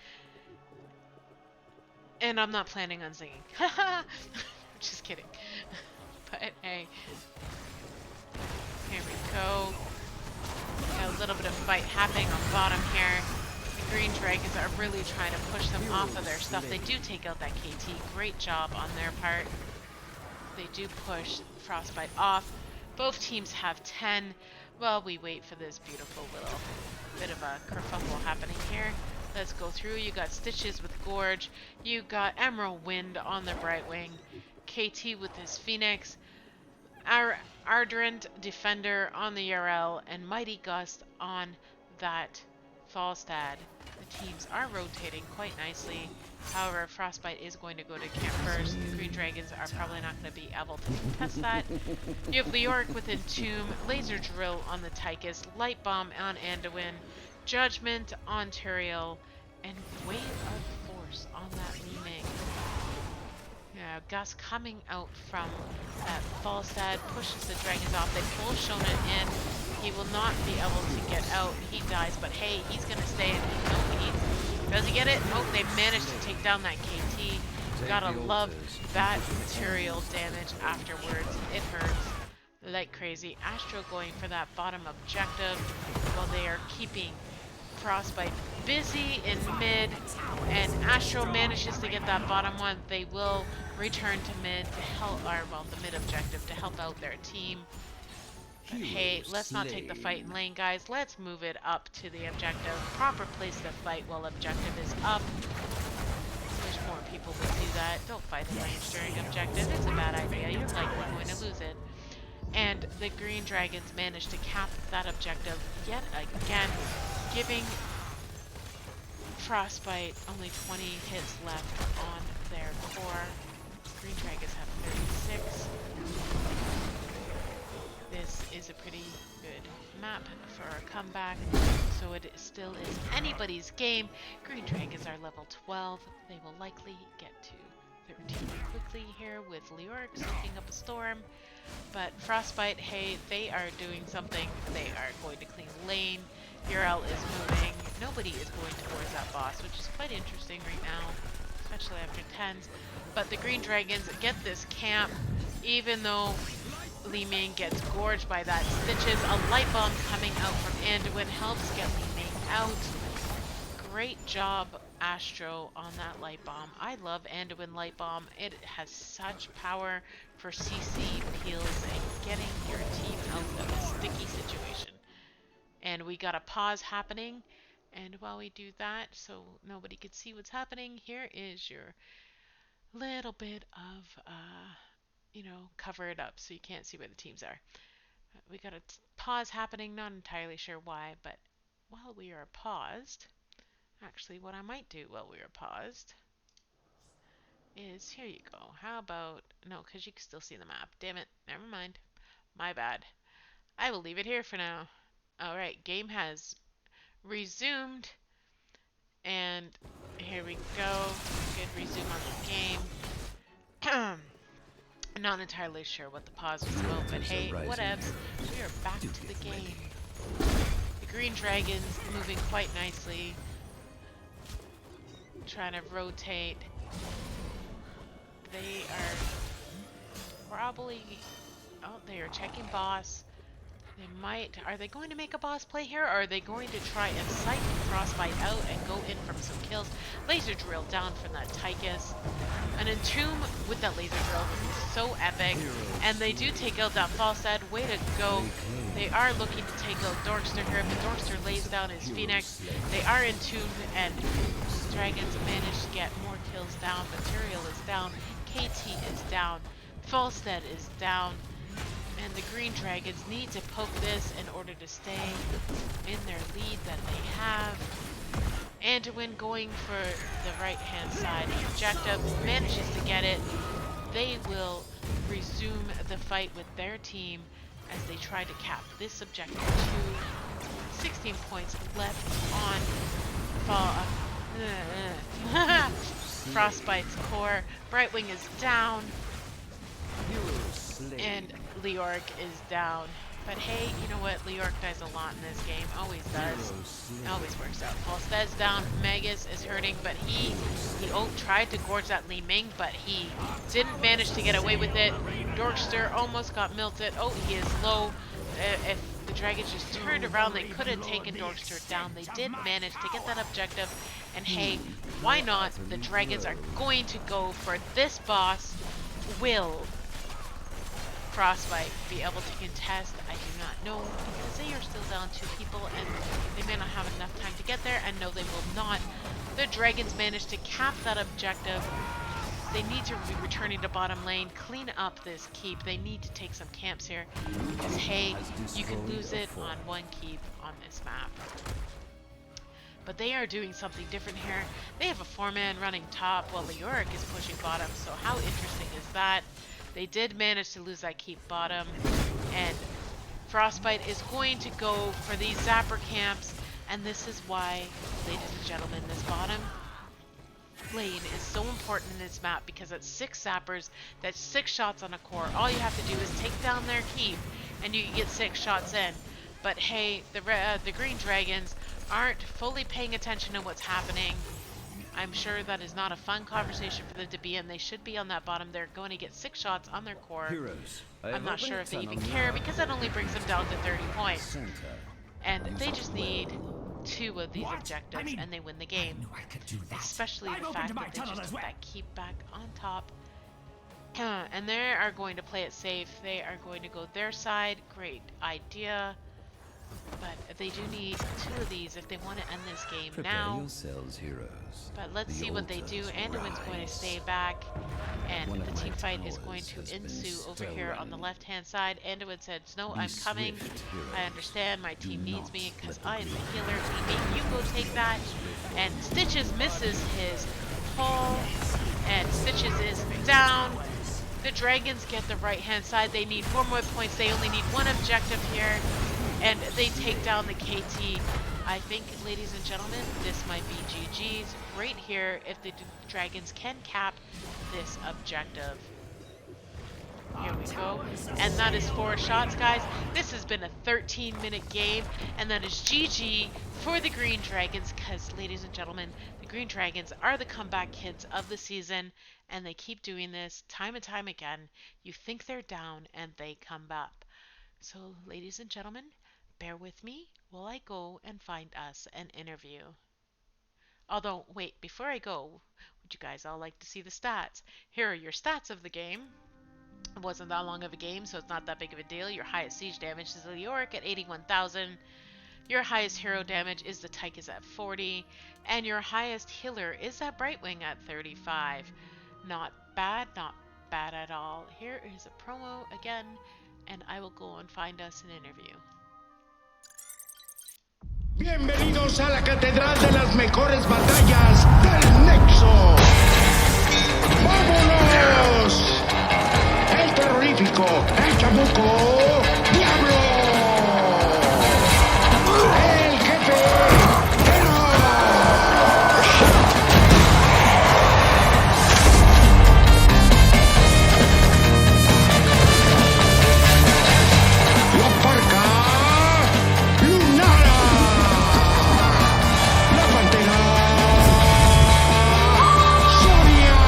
[SPEAKER 1] And I'm not planning on singing. Haha! Just kidding. But hey, here we go. Got a little bit of fight happening on bottom here. The Green Dragons are really trying to push them off of their stuff. They do take out that KT. Great job on their part. They do push Frostbite off. Both teams have 10. Well, we wait for this beautiful little bit of a kerfuffle happening here. Let's go through. You got Stitches with Gorge. You got Emerald Wind on the Brightwing. KT with his Phoenix. Our Ardent Defender on the URL, and Mighty Gust on that Falstad. The teams are rotating quite nicely. However, Frostbite is going to go to camp first. The Green Dragons are probably not going to be able to contest that. You have Leoric with Entomb, Laser Drill on the Tychus, Light Bomb on Anduin, Judgment on Turiel, and Wave of Force on that Li-Ming. Yeah, Gus coming out from that Falstad, pushes the dragons off. They pull Shonen in. He will not be able to get out. He dies, but hey, he's going to stay. And does he get it? Oh, they managed to take down that KT. Gotta love that material damage afterwards. It hurts like crazy. Astro going for that bottom objective while they are keeping Frostbite busy in mid, and Astro manages to get that bottom one. They will return to mid to help, or well, the mid objective to help out their team. But hey, let's not take the fight in lane, guys. Let's move it up to the objective. Proper place to fight while objective is up. Wish more people would do that. Don't fight in range during objective. It's a bad idea. You're likely going to lose it. And the Green Dragons managed to cap that objective yet again, giving Frostbite only 20 hits left on their core. Green Dragons have 36. This is a pretty good map for a comeback, so it still is anybody's game. Green Dragons are level 12. They will likely get to 13 quickly here with Leoric soaking up a storm. But Frostbite, hey, they are doing something. They are going to clean lane. Urel is moving. Nobody is going towards that boss, which is quite interesting right now, especially after 10s. But the Green Dragons get this camp, even though Li-Ming gets gorged by that Stitches. A light bomb coming out from Anduin helps get Li-Ming out. Great job, Astro, on that light bomb. I love Anduin light bomb. It has such power for CC peels and getting your team out of a sticky situation. And we got a pause happening, and while we do that, so nobody could see what's happening, here is your little bit of, cover it up so you can't see where the teams are. We got a pause happening, not entirely sure why, but while we are paused, actually what I might do while we are paused is, here you go. How about, no, because you can still see the map. Damn it, never mind. My bad. I will leave it here for now. Alright, game has resumed. And here we go. Good resume on the game. I'm not entirely sure what the pause was about, but hey, whatevs. We are back to the game. The green dragons moving quite nicely. Trying to rotate. They are probably... Oh, they are checking boss. They might... Are they going to make a boss play here, or are they going to try and psych Frostbite out and go in from some kills? Laser drill down from that Tychus. An entomb with that laser drill would be so epic. And they do take out that Falstad. Way to go. They are looking to take out Dorkster here, but Dorkster lays down his Phoenix. They are in tune, and Dragons manage to get more kills down. Material is down. KT is down. Falstad is down. And the green dragons need to poke this in order to stay in their lead that they have. Anduin going for the right hand side objective, manages to get it. They will resume the fight with their team as they try to cap this objective too. 16 points left on Frostbite's core. Brightwing is down. And Leoric is down. But hey, you know what? Leoric does a lot in this game. Always does. Always works out. Falstad's down. Magus is hurting, but he tried to gorge that Li Ming, but he didn't manage to get away with it. Dorkster almost got melted. Oh, he is low. If the dragons just turned around, they could have taken Dorkster down. They did manage to get that objective. And hey, why not? The dragons are going to go for this boss. Will Frostbite be able to contest? I do not know, because they are still down 2 people and they may not have enough time to get there, and no, they will not. The dragons managed to cap that objective. They need to be returning to bottom lane, clean up this keep. They need to take some camps here, because hey, you can lose it on 1 keep on this map. But they are doing something different here. They have a 4-man running top while Leoric is pushing bottom, so how interesting is that? They did manage to lose that keep bottom, and Frostbite is going to go for these zapper camps, and this is why, ladies and gentlemen, this bottom lane is so important in this map, because it's 6 zappers, that's 6 shots on a core. All you have to do is take down their keep, and you can get 6 shots in. But hey, the green dragons aren't fully paying attention to what's happening. I'm sure that is not a fun conversation for them to be in. They should be on that bottom. They're going to get 6 shots on their core. I'm not sure if they even care, because that only brings them down to 30 points. And they just need 2 of these objectives, and they win the game. Especially the fact that they just took that keep back on top. And they are going to play it safe. They are going to go their side. Great idea. But they do need 2 of these if they want to end this game now.
[SPEAKER 7] Yourselves, heroes.
[SPEAKER 1] But let's see what they do. Anduin's going to stay back, and the team fight is going to ensue over here on the left-hand side. Anduin says, no, I'm coming. I understand my team needs me because I am the healer. Teammate, you go take that. And Stitches misses his pull, and Stitches is down. The dragons get the right-hand side. They need 4 more points. They only need 1 objective here. And they take down the KT. I think, ladies and gentlemen, this might be GG's right here if the dragons can cap this objective. Here we go. And that is 4 shots, guys. This has been a 13-minute game, and that is GG for the Green Dragons, because, ladies and gentlemen, the Green Dragons are the comeback kids of the season, and they keep doing this time and time again. You think they're down, and they come up. So, ladies and gentlemen, bear with me while I go and find us an interview. Although, wait, before I go, would you guys all like to see the stats? Here are your stats of the game. It wasn't that long of a game, so it's not that big of a deal. Your highest siege damage is the Leoric at 81,000. Your highest hero damage is the Tychus at 40. And your highest healer is that Brightwing at 35. Not bad at all. Here is a promo again, and I will go and find us an interview.
[SPEAKER 5] Bienvenidos a la catedral de las mejores batallas del Nexo. ¡Vámonos! El terrorífico, el chamuco, ¡Diablo! ¡El jefe! La parca lunara. La pantera Sonia.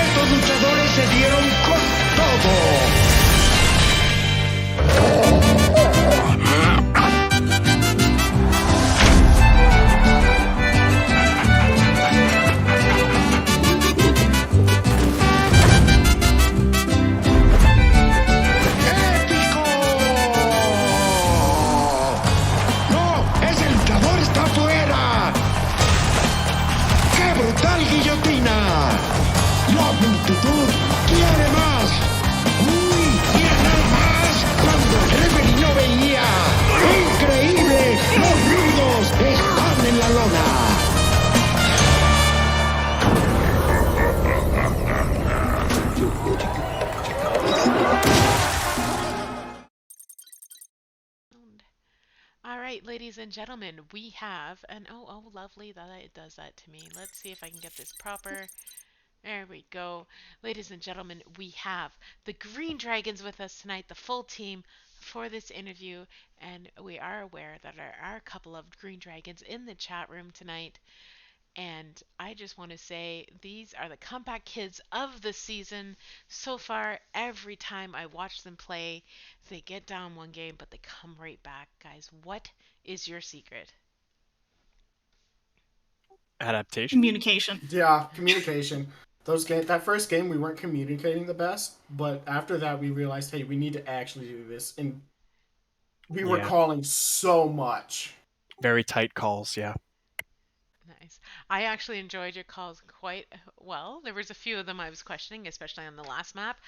[SPEAKER 5] Estos luchadores se dieron con todo. ¡Épico! ¡No! ¡Ese luchador está afuera! ¡Qué brutal guillotina! ¡La multitud quiere más! ¡Uy! ¡Mira nada más! ¡Cuando el referee no veía! ¡Increíble! ¡Los rudos están en la lona!
[SPEAKER 1] All right, ladies and gentlemen, we have an oh lovely that it does that to me. Let's see if I can get this proper. There we go. Ladies and gentlemen, we have the Green Dragons with us tonight, the full team for this interview, and we are aware that there are a couple of Green Dragons in the chat room tonight. And I just want to say these are the comeback kids of the season. So far, every time I watch them play, they get down one game, but they come right back. Guys, what is your secret?
[SPEAKER 8] Adaptation.
[SPEAKER 9] Communication.
[SPEAKER 10] Yeah, communication. That first game, we weren't communicating the best, but after that, we realized, hey, we need to actually do this, and we were calling so much.
[SPEAKER 8] Very tight calls, yeah.
[SPEAKER 1] Nice. I actually enjoyed your calls quite well. There was a few of them I was questioning, especially on the last map.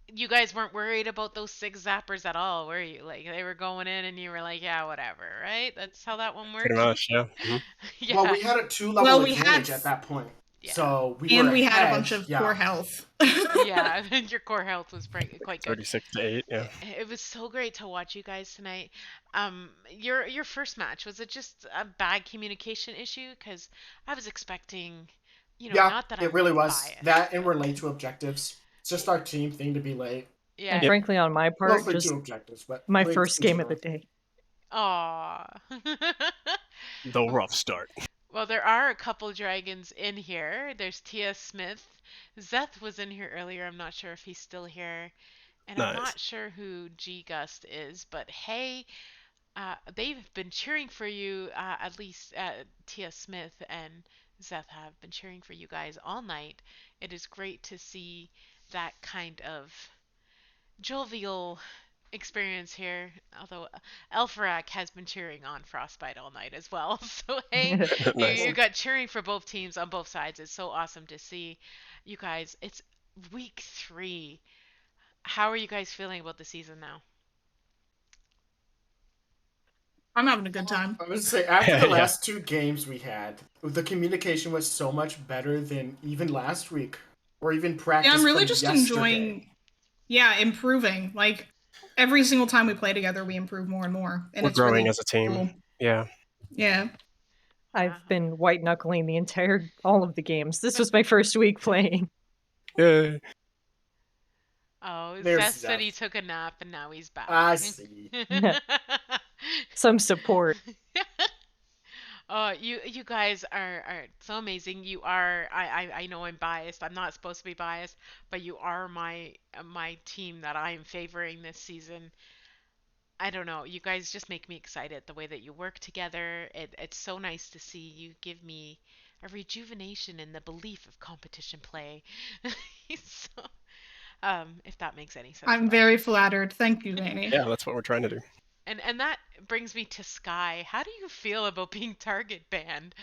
[SPEAKER 1] You guys weren't worried about those 6 zappers at all, were you? Like, they were going in and you were like, yeah, whatever, right? That's how that one worked?
[SPEAKER 8] Pretty much, yeah. Mm-hmm.
[SPEAKER 1] Yeah.
[SPEAKER 10] Well, we had a 2-level advantage at that point.
[SPEAKER 1] Yeah.
[SPEAKER 10] So we
[SPEAKER 9] had a bunch of core health.
[SPEAKER 1] Yeah, your core health was quite good.
[SPEAKER 8] 36 to 8, yeah.
[SPEAKER 1] It was so great to watch you guys tonight. Your first match, was it just a bad communication issue? Because I was expecting, not that
[SPEAKER 10] it really was. Biased. That and we're late to objectives. It's just our team thing to be late.
[SPEAKER 1] Yeah.
[SPEAKER 11] And frankly, on my part,
[SPEAKER 10] mostly
[SPEAKER 11] just
[SPEAKER 10] two objectives, but
[SPEAKER 11] my first game of the day.
[SPEAKER 1] Aww.
[SPEAKER 8] The rough start.
[SPEAKER 1] Well, there are a couple dragons in here. There's Tia Smith. Zeth was in here earlier. I'm not sure if he's still here. And I'm not sure who G Gust is, but hey, they've been cheering for you, at least Tia Smith and Zeth have been cheering for you guys all night. It is great to see that kind of jovial experience here, although Elfarak has been cheering on Frostbite all night as well. So hey,
[SPEAKER 8] Nice.
[SPEAKER 1] you got cheering for both teams on both sides. It's so awesome to see. You guys, it's week 3. How are you guys feeling about the season now?
[SPEAKER 9] I'm having a good time.
[SPEAKER 10] I was say after the last 2 games we had, the communication was so much better than even last week or even practice.
[SPEAKER 9] Yeah, I'm really just
[SPEAKER 10] yesterday.
[SPEAKER 9] enjoying. Yeah, improving. Like every single time we play together, we improve more and more. And
[SPEAKER 8] We're
[SPEAKER 9] it's
[SPEAKER 8] growing
[SPEAKER 9] really
[SPEAKER 8] as a team.
[SPEAKER 9] cool.
[SPEAKER 8] Yeah.
[SPEAKER 9] Yeah.
[SPEAKER 11] I've been white knuckling all of the games. This was my first week playing.
[SPEAKER 8] Yay.
[SPEAKER 1] Oh,
[SPEAKER 10] There's
[SPEAKER 1] Seth said
[SPEAKER 10] Zeth.
[SPEAKER 1] he took a nap and now he's back.
[SPEAKER 10] I see.
[SPEAKER 11] Some support.
[SPEAKER 1] Oh, you guys are so amazing. You are. I know I'm biased. I'm not supposed to be biased, but you are my team that I am favoring this season. I don't know. You guys just make me excited. The way that you work together. It's so nice to see. You give me a rejuvenation in the belief of competition play. So, if that makes any sense.
[SPEAKER 9] I'm very flattered. Thank you, Lainey.
[SPEAKER 8] Yeah, that's what we're trying to do.
[SPEAKER 1] And that brings me to Sky. How do you feel about being target banned?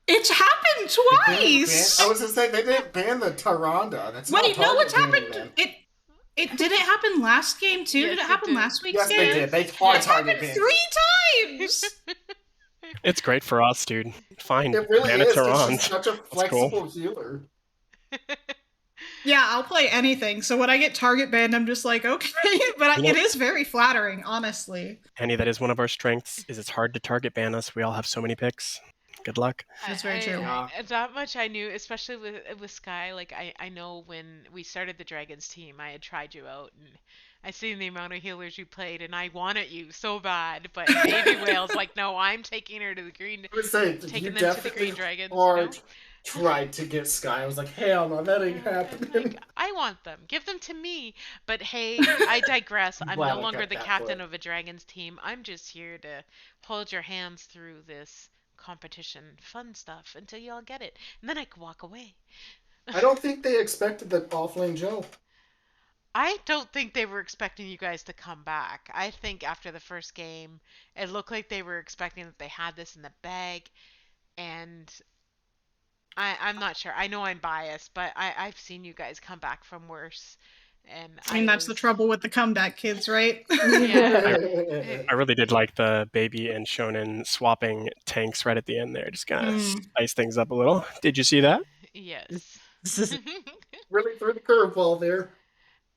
[SPEAKER 9] It's happened twice.
[SPEAKER 10] I was gonna say they didn't ban the Tyrande. That's not
[SPEAKER 9] Wait, no,
[SPEAKER 10] target
[SPEAKER 9] it's happened.
[SPEAKER 10] banning,
[SPEAKER 9] It did it happen last game too?
[SPEAKER 1] Yes,
[SPEAKER 9] did it
[SPEAKER 1] it
[SPEAKER 9] happen
[SPEAKER 1] did.
[SPEAKER 9] last week's
[SPEAKER 10] Yes,
[SPEAKER 9] game?
[SPEAKER 10] they did. They are
[SPEAKER 9] It
[SPEAKER 10] target
[SPEAKER 9] happened
[SPEAKER 10] banned.
[SPEAKER 9] 3 times.
[SPEAKER 8] It's great for us, dude. Fine.
[SPEAKER 10] It really
[SPEAKER 8] Mana
[SPEAKER 10] is because she's
[SPEAKER 8] Tyrant.
[SPEAKER 10] such a
[SPEAKER 8] That's cool.
[SPEAKER 10] flexible healer.
[SPEAKER 9] Yeah, I'll play anything. So when I get target banned, I'm just like, okay. But
[SPEAKER 8] You know-
[SPEAKER 9] it is very flattering, honestly.
[SPEAKER 8] Henny, that is one of our strengths, is it's hard to target ban us. We all have so many picks. Good luck.
[SPEAKER 9] That's very true.
[SPEAKER 10] Yeah.
[SPEAKER 1] That much I knew, especially with Sky. Like I know when we started the Dragons team, I had tried you out, and I seen the amount of healers you played, and I wanted you so bad. But Baby Whale's like, no, I'm taking her to the green,
[SPEAKER 10] I would say,
[SPEAKER 1] taking
[SPEAKER 10] you
[SPEAKER 1] them to the
[SPEAKER 10] definitely
[SPEAKER 1] Green Dragons.
[SPEAKER 10] hard tried to get Sky. I was like, hell no, that ain't
[SPEAKER 1] I'm
[SPEAKER 10] happening.
[SPEAKER 1] like, I want them. Give them to me. But hey, I digress. I'm
[SPEAKER 10] Glad
[SPEAKER 1] no
[SPEAKER 10] I
[SPEAKER 1] longer
[SPEAKER 10] got
[SPEAKER 1] the
[SPEAKER 10] that
[SPEAKER 1] captain
[SPEAKER 10] foot.
[SPEAKER 1] of a Dragons team. I'm just here to hold your hands through this competition, fun stuff, until y'all get it. And then I can walk away.
[SPEAKER 10] I don't think they expected the offlane Joe.
[SPEAKER 1] I don't think they were expecting you guys to come back. I think after the first game, it looked like they were expecting that they had this in the bag, and I'm not sure. I know I'm biased, but I've seen you guys come back from worse, and
[SPEAKER 9] I mean, that's the trouble with the comeback kids, right?
[SPEAKER 1] Yeah.
[SPEAKER 8] I really did like the Baby and Shonen swapping tanks right at the end there. Just kind of spice things up a little. Did you see that?
[SPEAKER 1] Yes.
[SPEAKER 10] Really threw the curveball there.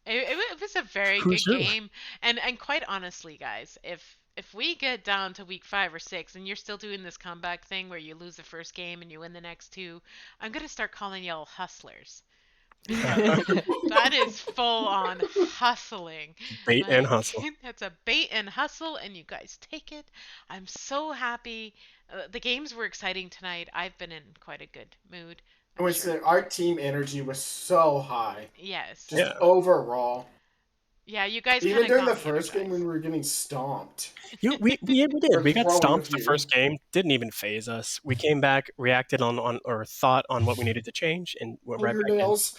[SPEAKER 1] It was a very
[SPEAKER 8] Who's
[SPEAKER 1] good
[SPEAKER 8] who?
[SPEAKER 1] game, and quite honestly, guys, if we get down to week 5 or 6 and you're still doing this comeback thing where you lose the first game and you win the next two, I'm gonna start calling y'all hustlers, because that is full on hustling.
[SPEAKER 8] Bait and
[SPEAKER 1] Like,
[SPEAKER 8] hustle.
[SPEAKER 1] that's a bait and hustle, and you guys take it. I'm so happy. The games were exciting tonight. I've been in quite a good mood.
[SPEAKER 10] I would say our team energy was so high.
[SPEAKER 1] Yes.
[SPEAKER 10] Just overall.
[SPEAKER 1] Yeah, you guys
[SPEAKER 10] Even
[SPEAKER 1] kind of
[SPEAKER 10] during
[SPEAKER 1] got
[SPEAKER 10] the
[SPEAKER 1] me
[SPEAKER 10] first game
[SPEAKER 1] energized.
[SPEAKER 10] when we were getting stomped.
[SPEAKER 8] We did.
[SPEAKER 10] Or
[SPEAKER 8] We got
[SPEAKER 10] throwing a
[SPEAKER 8] stomped the
[SPEAKER 10] few.
[SPEAKER 8] first game. Didn't even phase us. We came back, reacted on or thought on what we needed to change, and went right back in.
[SPEAKER 10] Fingernails.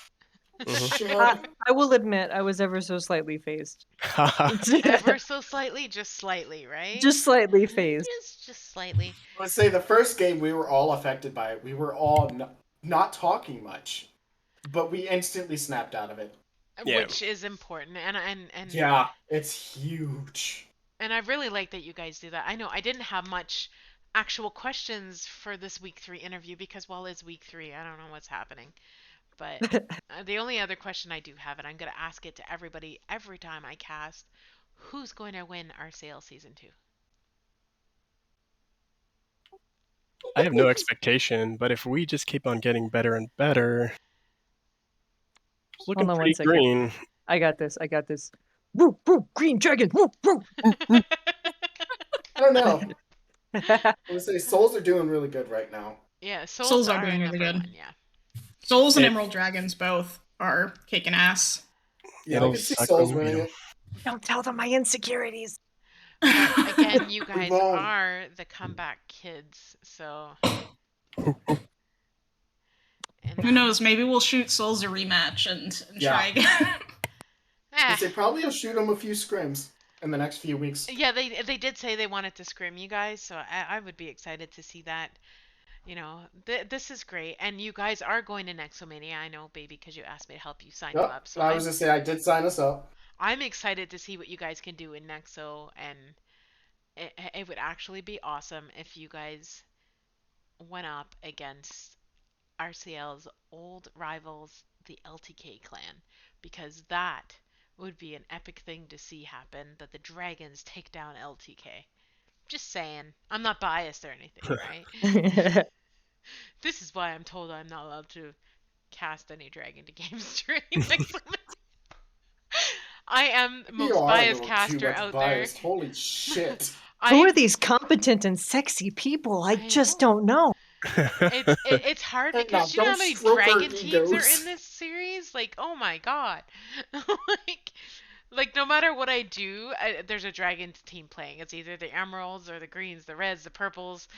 [SPEAKER 11] I will admit, I was ever so slightly phased.
[SPEAKER 1] Ever so slightly, just slightly, right?
[SPEAKER 11] Just slightly phased.
[SPEAKER 1] Just slightly.
[SPEAKER 10] I would say the first game we were all affected by it. We were all not talking much, but we instantly snapped out of it.
[SPEAKER 8] Yeah.
[SPEAKER 1] Which is important, and
[SPEAKER 10] Yeah, it's huge.
[SPEAKER 1] and I really like that you guys do that. I know I didn't have much actual questions for this week 3 interview because while it's week 3, I don't know what's happening. But the only other question I do have, and I'm going to ask it to everybody every time I cast, who's going to win RCL Season 2?
[SPEAKER 8] I have no expectation, but if we just keep on getting better and better, it's looking
[SPEAKER 11] Hold on one
[SPEAKER 8] pretty
[SPEAKER 11] second.
[SPEAKER 8] green.
[SPEAKER 11] I got this. Woo, woo, green dragon. Woo, woo.
[SPEAKER 10] I don't know. I would say Souls are doing really good right now.
[SPEAKER 1] Yeah,
[SPEAKER 9] Souls are doing really
[SPEAKER 1] number
[SPEAKER 9] good.
[SPEAKER 1] one, yeah.
[SPEAKER 9] Souls and Emerald Dragons both are kicking ass.
[SPEAKER 10] Yeah, I
[SPEAKER 8] It'll
[SPEAKER 10] can see
[SPEAKER 8] suck
[SPEAKER 10] Souls
[SPEAKER 8] when we
[SPEAKER 10] winning
[SPEAKER 8] beat
[SPEAKER 10] it.
[SPEAKER 11] Don't tell them my insecurities.
[SPEAKER 1] But again, you guys
[SPEAKER 10] won't.
[SPEAKER 1] are the comeback kids, so. And,
[SPEAKER 9] Who knows? Maybe we'll shoot Souls a rematch and
[SPEAKER 10] Yeah.
[SPEAKER 9] try again.
[SPEAKER 10] They probably will shoot them a few scrims in the next few weeks.
[SPEAKER 1] Yeah, they did say they wanted to scrim you guys, so I would be excited to see that. You know, this is great, and you guys are going to Nexomania. I know, baby, because you asked me to help you sign you up. So
[SPEAKER 10] I was just saying, I did sign us up.
[SPEAKER 1] I'm excited to see what you guys can do in Nexo, and it would actually be awesome if you guys went up against RCL's old rivals, the LTK clan, because that would be an epic thing to see happen, that the dragons take down LTK. Just saying. I'm not biased or anything, right? This is why I'm told I'm not allowed to cast any Dragon to games during Nexomania. I am the most
[SPEAKER 10] You are a
[SPEAKER 1] biased
[SPEAKER 10] little
[SPEAKER 1] caster
[SPEAKER 10] too much
[SPEAKER 1] out
[SPEAKER 10] biased.
[SPEAKER 1] there.
[SPEAKER 10] Holy shit.
[SPEAKER 11] Who are these competent and sexy people? I just don't know.
[SPEAKER 1] It's hard
[SPEAKER 10] Hey,
[SPEAKER 1] because
[SPEAKER 10] now,
[SPEAKER 1] you know how
[SPEAKER 10] don't
[SPEAKER 1] many
[SPEAKER 10] stroke our
[SPEAKER 1] dragon teams are
[SPEAKER 10] egos.
[SPEAKER 1] in this series? Like, oh my god. like no matter what I do, there's a dragon team playing. It's either the emeralds or the greens, the reds, the purples.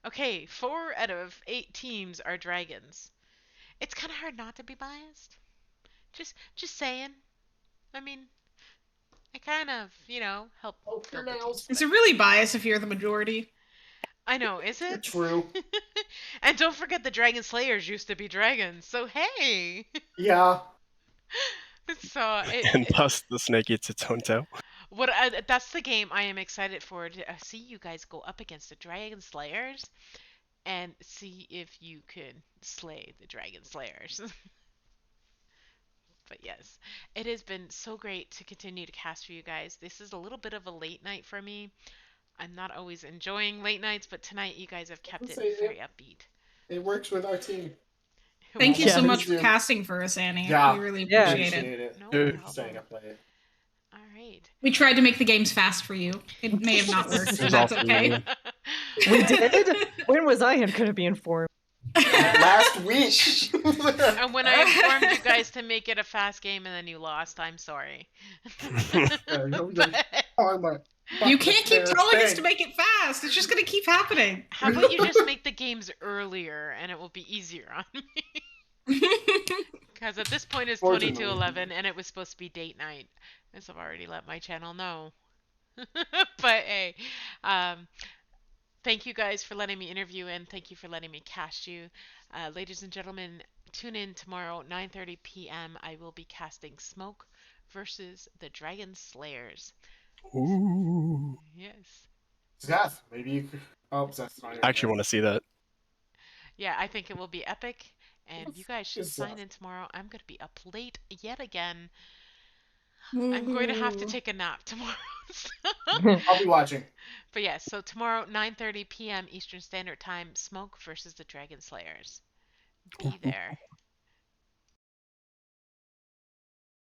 [SPEAKER 1] Okay, 4 out of 8 teams are dragons. It's kind of hard not to be biased. Just saying. I mean, I kind of, help build the teams.
[SPEAKER 9] Is it really biased if you're the majority?
[SPEAKER 1] I know, is it?
[SPEAKER 10] True.
[SPEAKER 1] And don't forget the Dragon Slayers used to be dragons, so hey!
[SPEAKER 10] Yeah.
[SPEAKER 1] So
[SPEAKER 8] and thus the snake eats its own tail.
[SPEAKER 1] That's the game I am excited for to see you guys go up against the Dragon Slayers and see if you can slay the Dragon Slayers. But yes, it has been so great to continue to cast for you guys. This is a little bit of a late night for me. I'm not always enjoying late nights, but tonight you guys have kept
[SPEAKER 10] Let's
[SPEAKER 1] it
[SPEAKER 10] say
[SPEAKER 1] very upbeat.
[SPEAKER 10] it works with our team.
[SPEAKER 9] Thank you so
[SPEAKER 11] Yes.
[SPEAKER 9] much for casting for us, Annie.
[SPEAKER 10] Yeah,
[SPEAKER 9] We really
[SPEAKER 11] Yeah.
[SPEAKER 9] appreciate it.
[SPEAKER 1] No
[SPEAKER 10] Staying
[SPEAKER 1] problem.
[SPEAKER 10] up late.
[SPEAKER 1] All right.
[SPEAKER 9] We tried to make the games fast for you. It may have not worked,
[SPEAKER 8] It
[SPEAKER 9] but
[SPEAKER 8] was
[SPEAKER 9] that's
[SPEAKER 8] all
[SPEAKER 9] okay.
[SPEAKER 8] me.
[SPEAKER 11] We did? When was I going to be informed?
[SPEAKER 10] Last week.
[SPEAKER 1] And when I informed you guys to make it a fast game and then you lost, I'm sorry. But
[SPEAKER 9] You can't keep telling us to make it fast. It's just going to keep happening.
[SPEAKER 1] how about you just make the games earlier and it will be easier on me? Because at this point it's 22:11 and it was supposed to be date night. As I've already let my channel know. But hey, thank you guys for letting me interview and thank you for letting me cast you. Ladies and gentlemen, tune in tomorrow, 9:30 p.m. I will be casting Smoke versus the Dragon Slayers.
[SPEAKER 8] Ooh.
[SPEAKER 1] Yes.
[SPEAKER 10] Zeth, maybe you could. Oh, Zeth's not here.
[SPEAKER 8] I actually want to see that.
[SPEAKER 1] Yeah, I think it will be epic. And you guys should sign in tomorrow. I'm going to be up late yet again. I'm going to have to take a nap tomorrow.
[SPEAKER 10] I'll be watching.
[SPEAKER 1] But yes, so tomorrow, 9:30 p.m. Eastern Standard Time, Smoke versus the Dragon Slayers. Be there.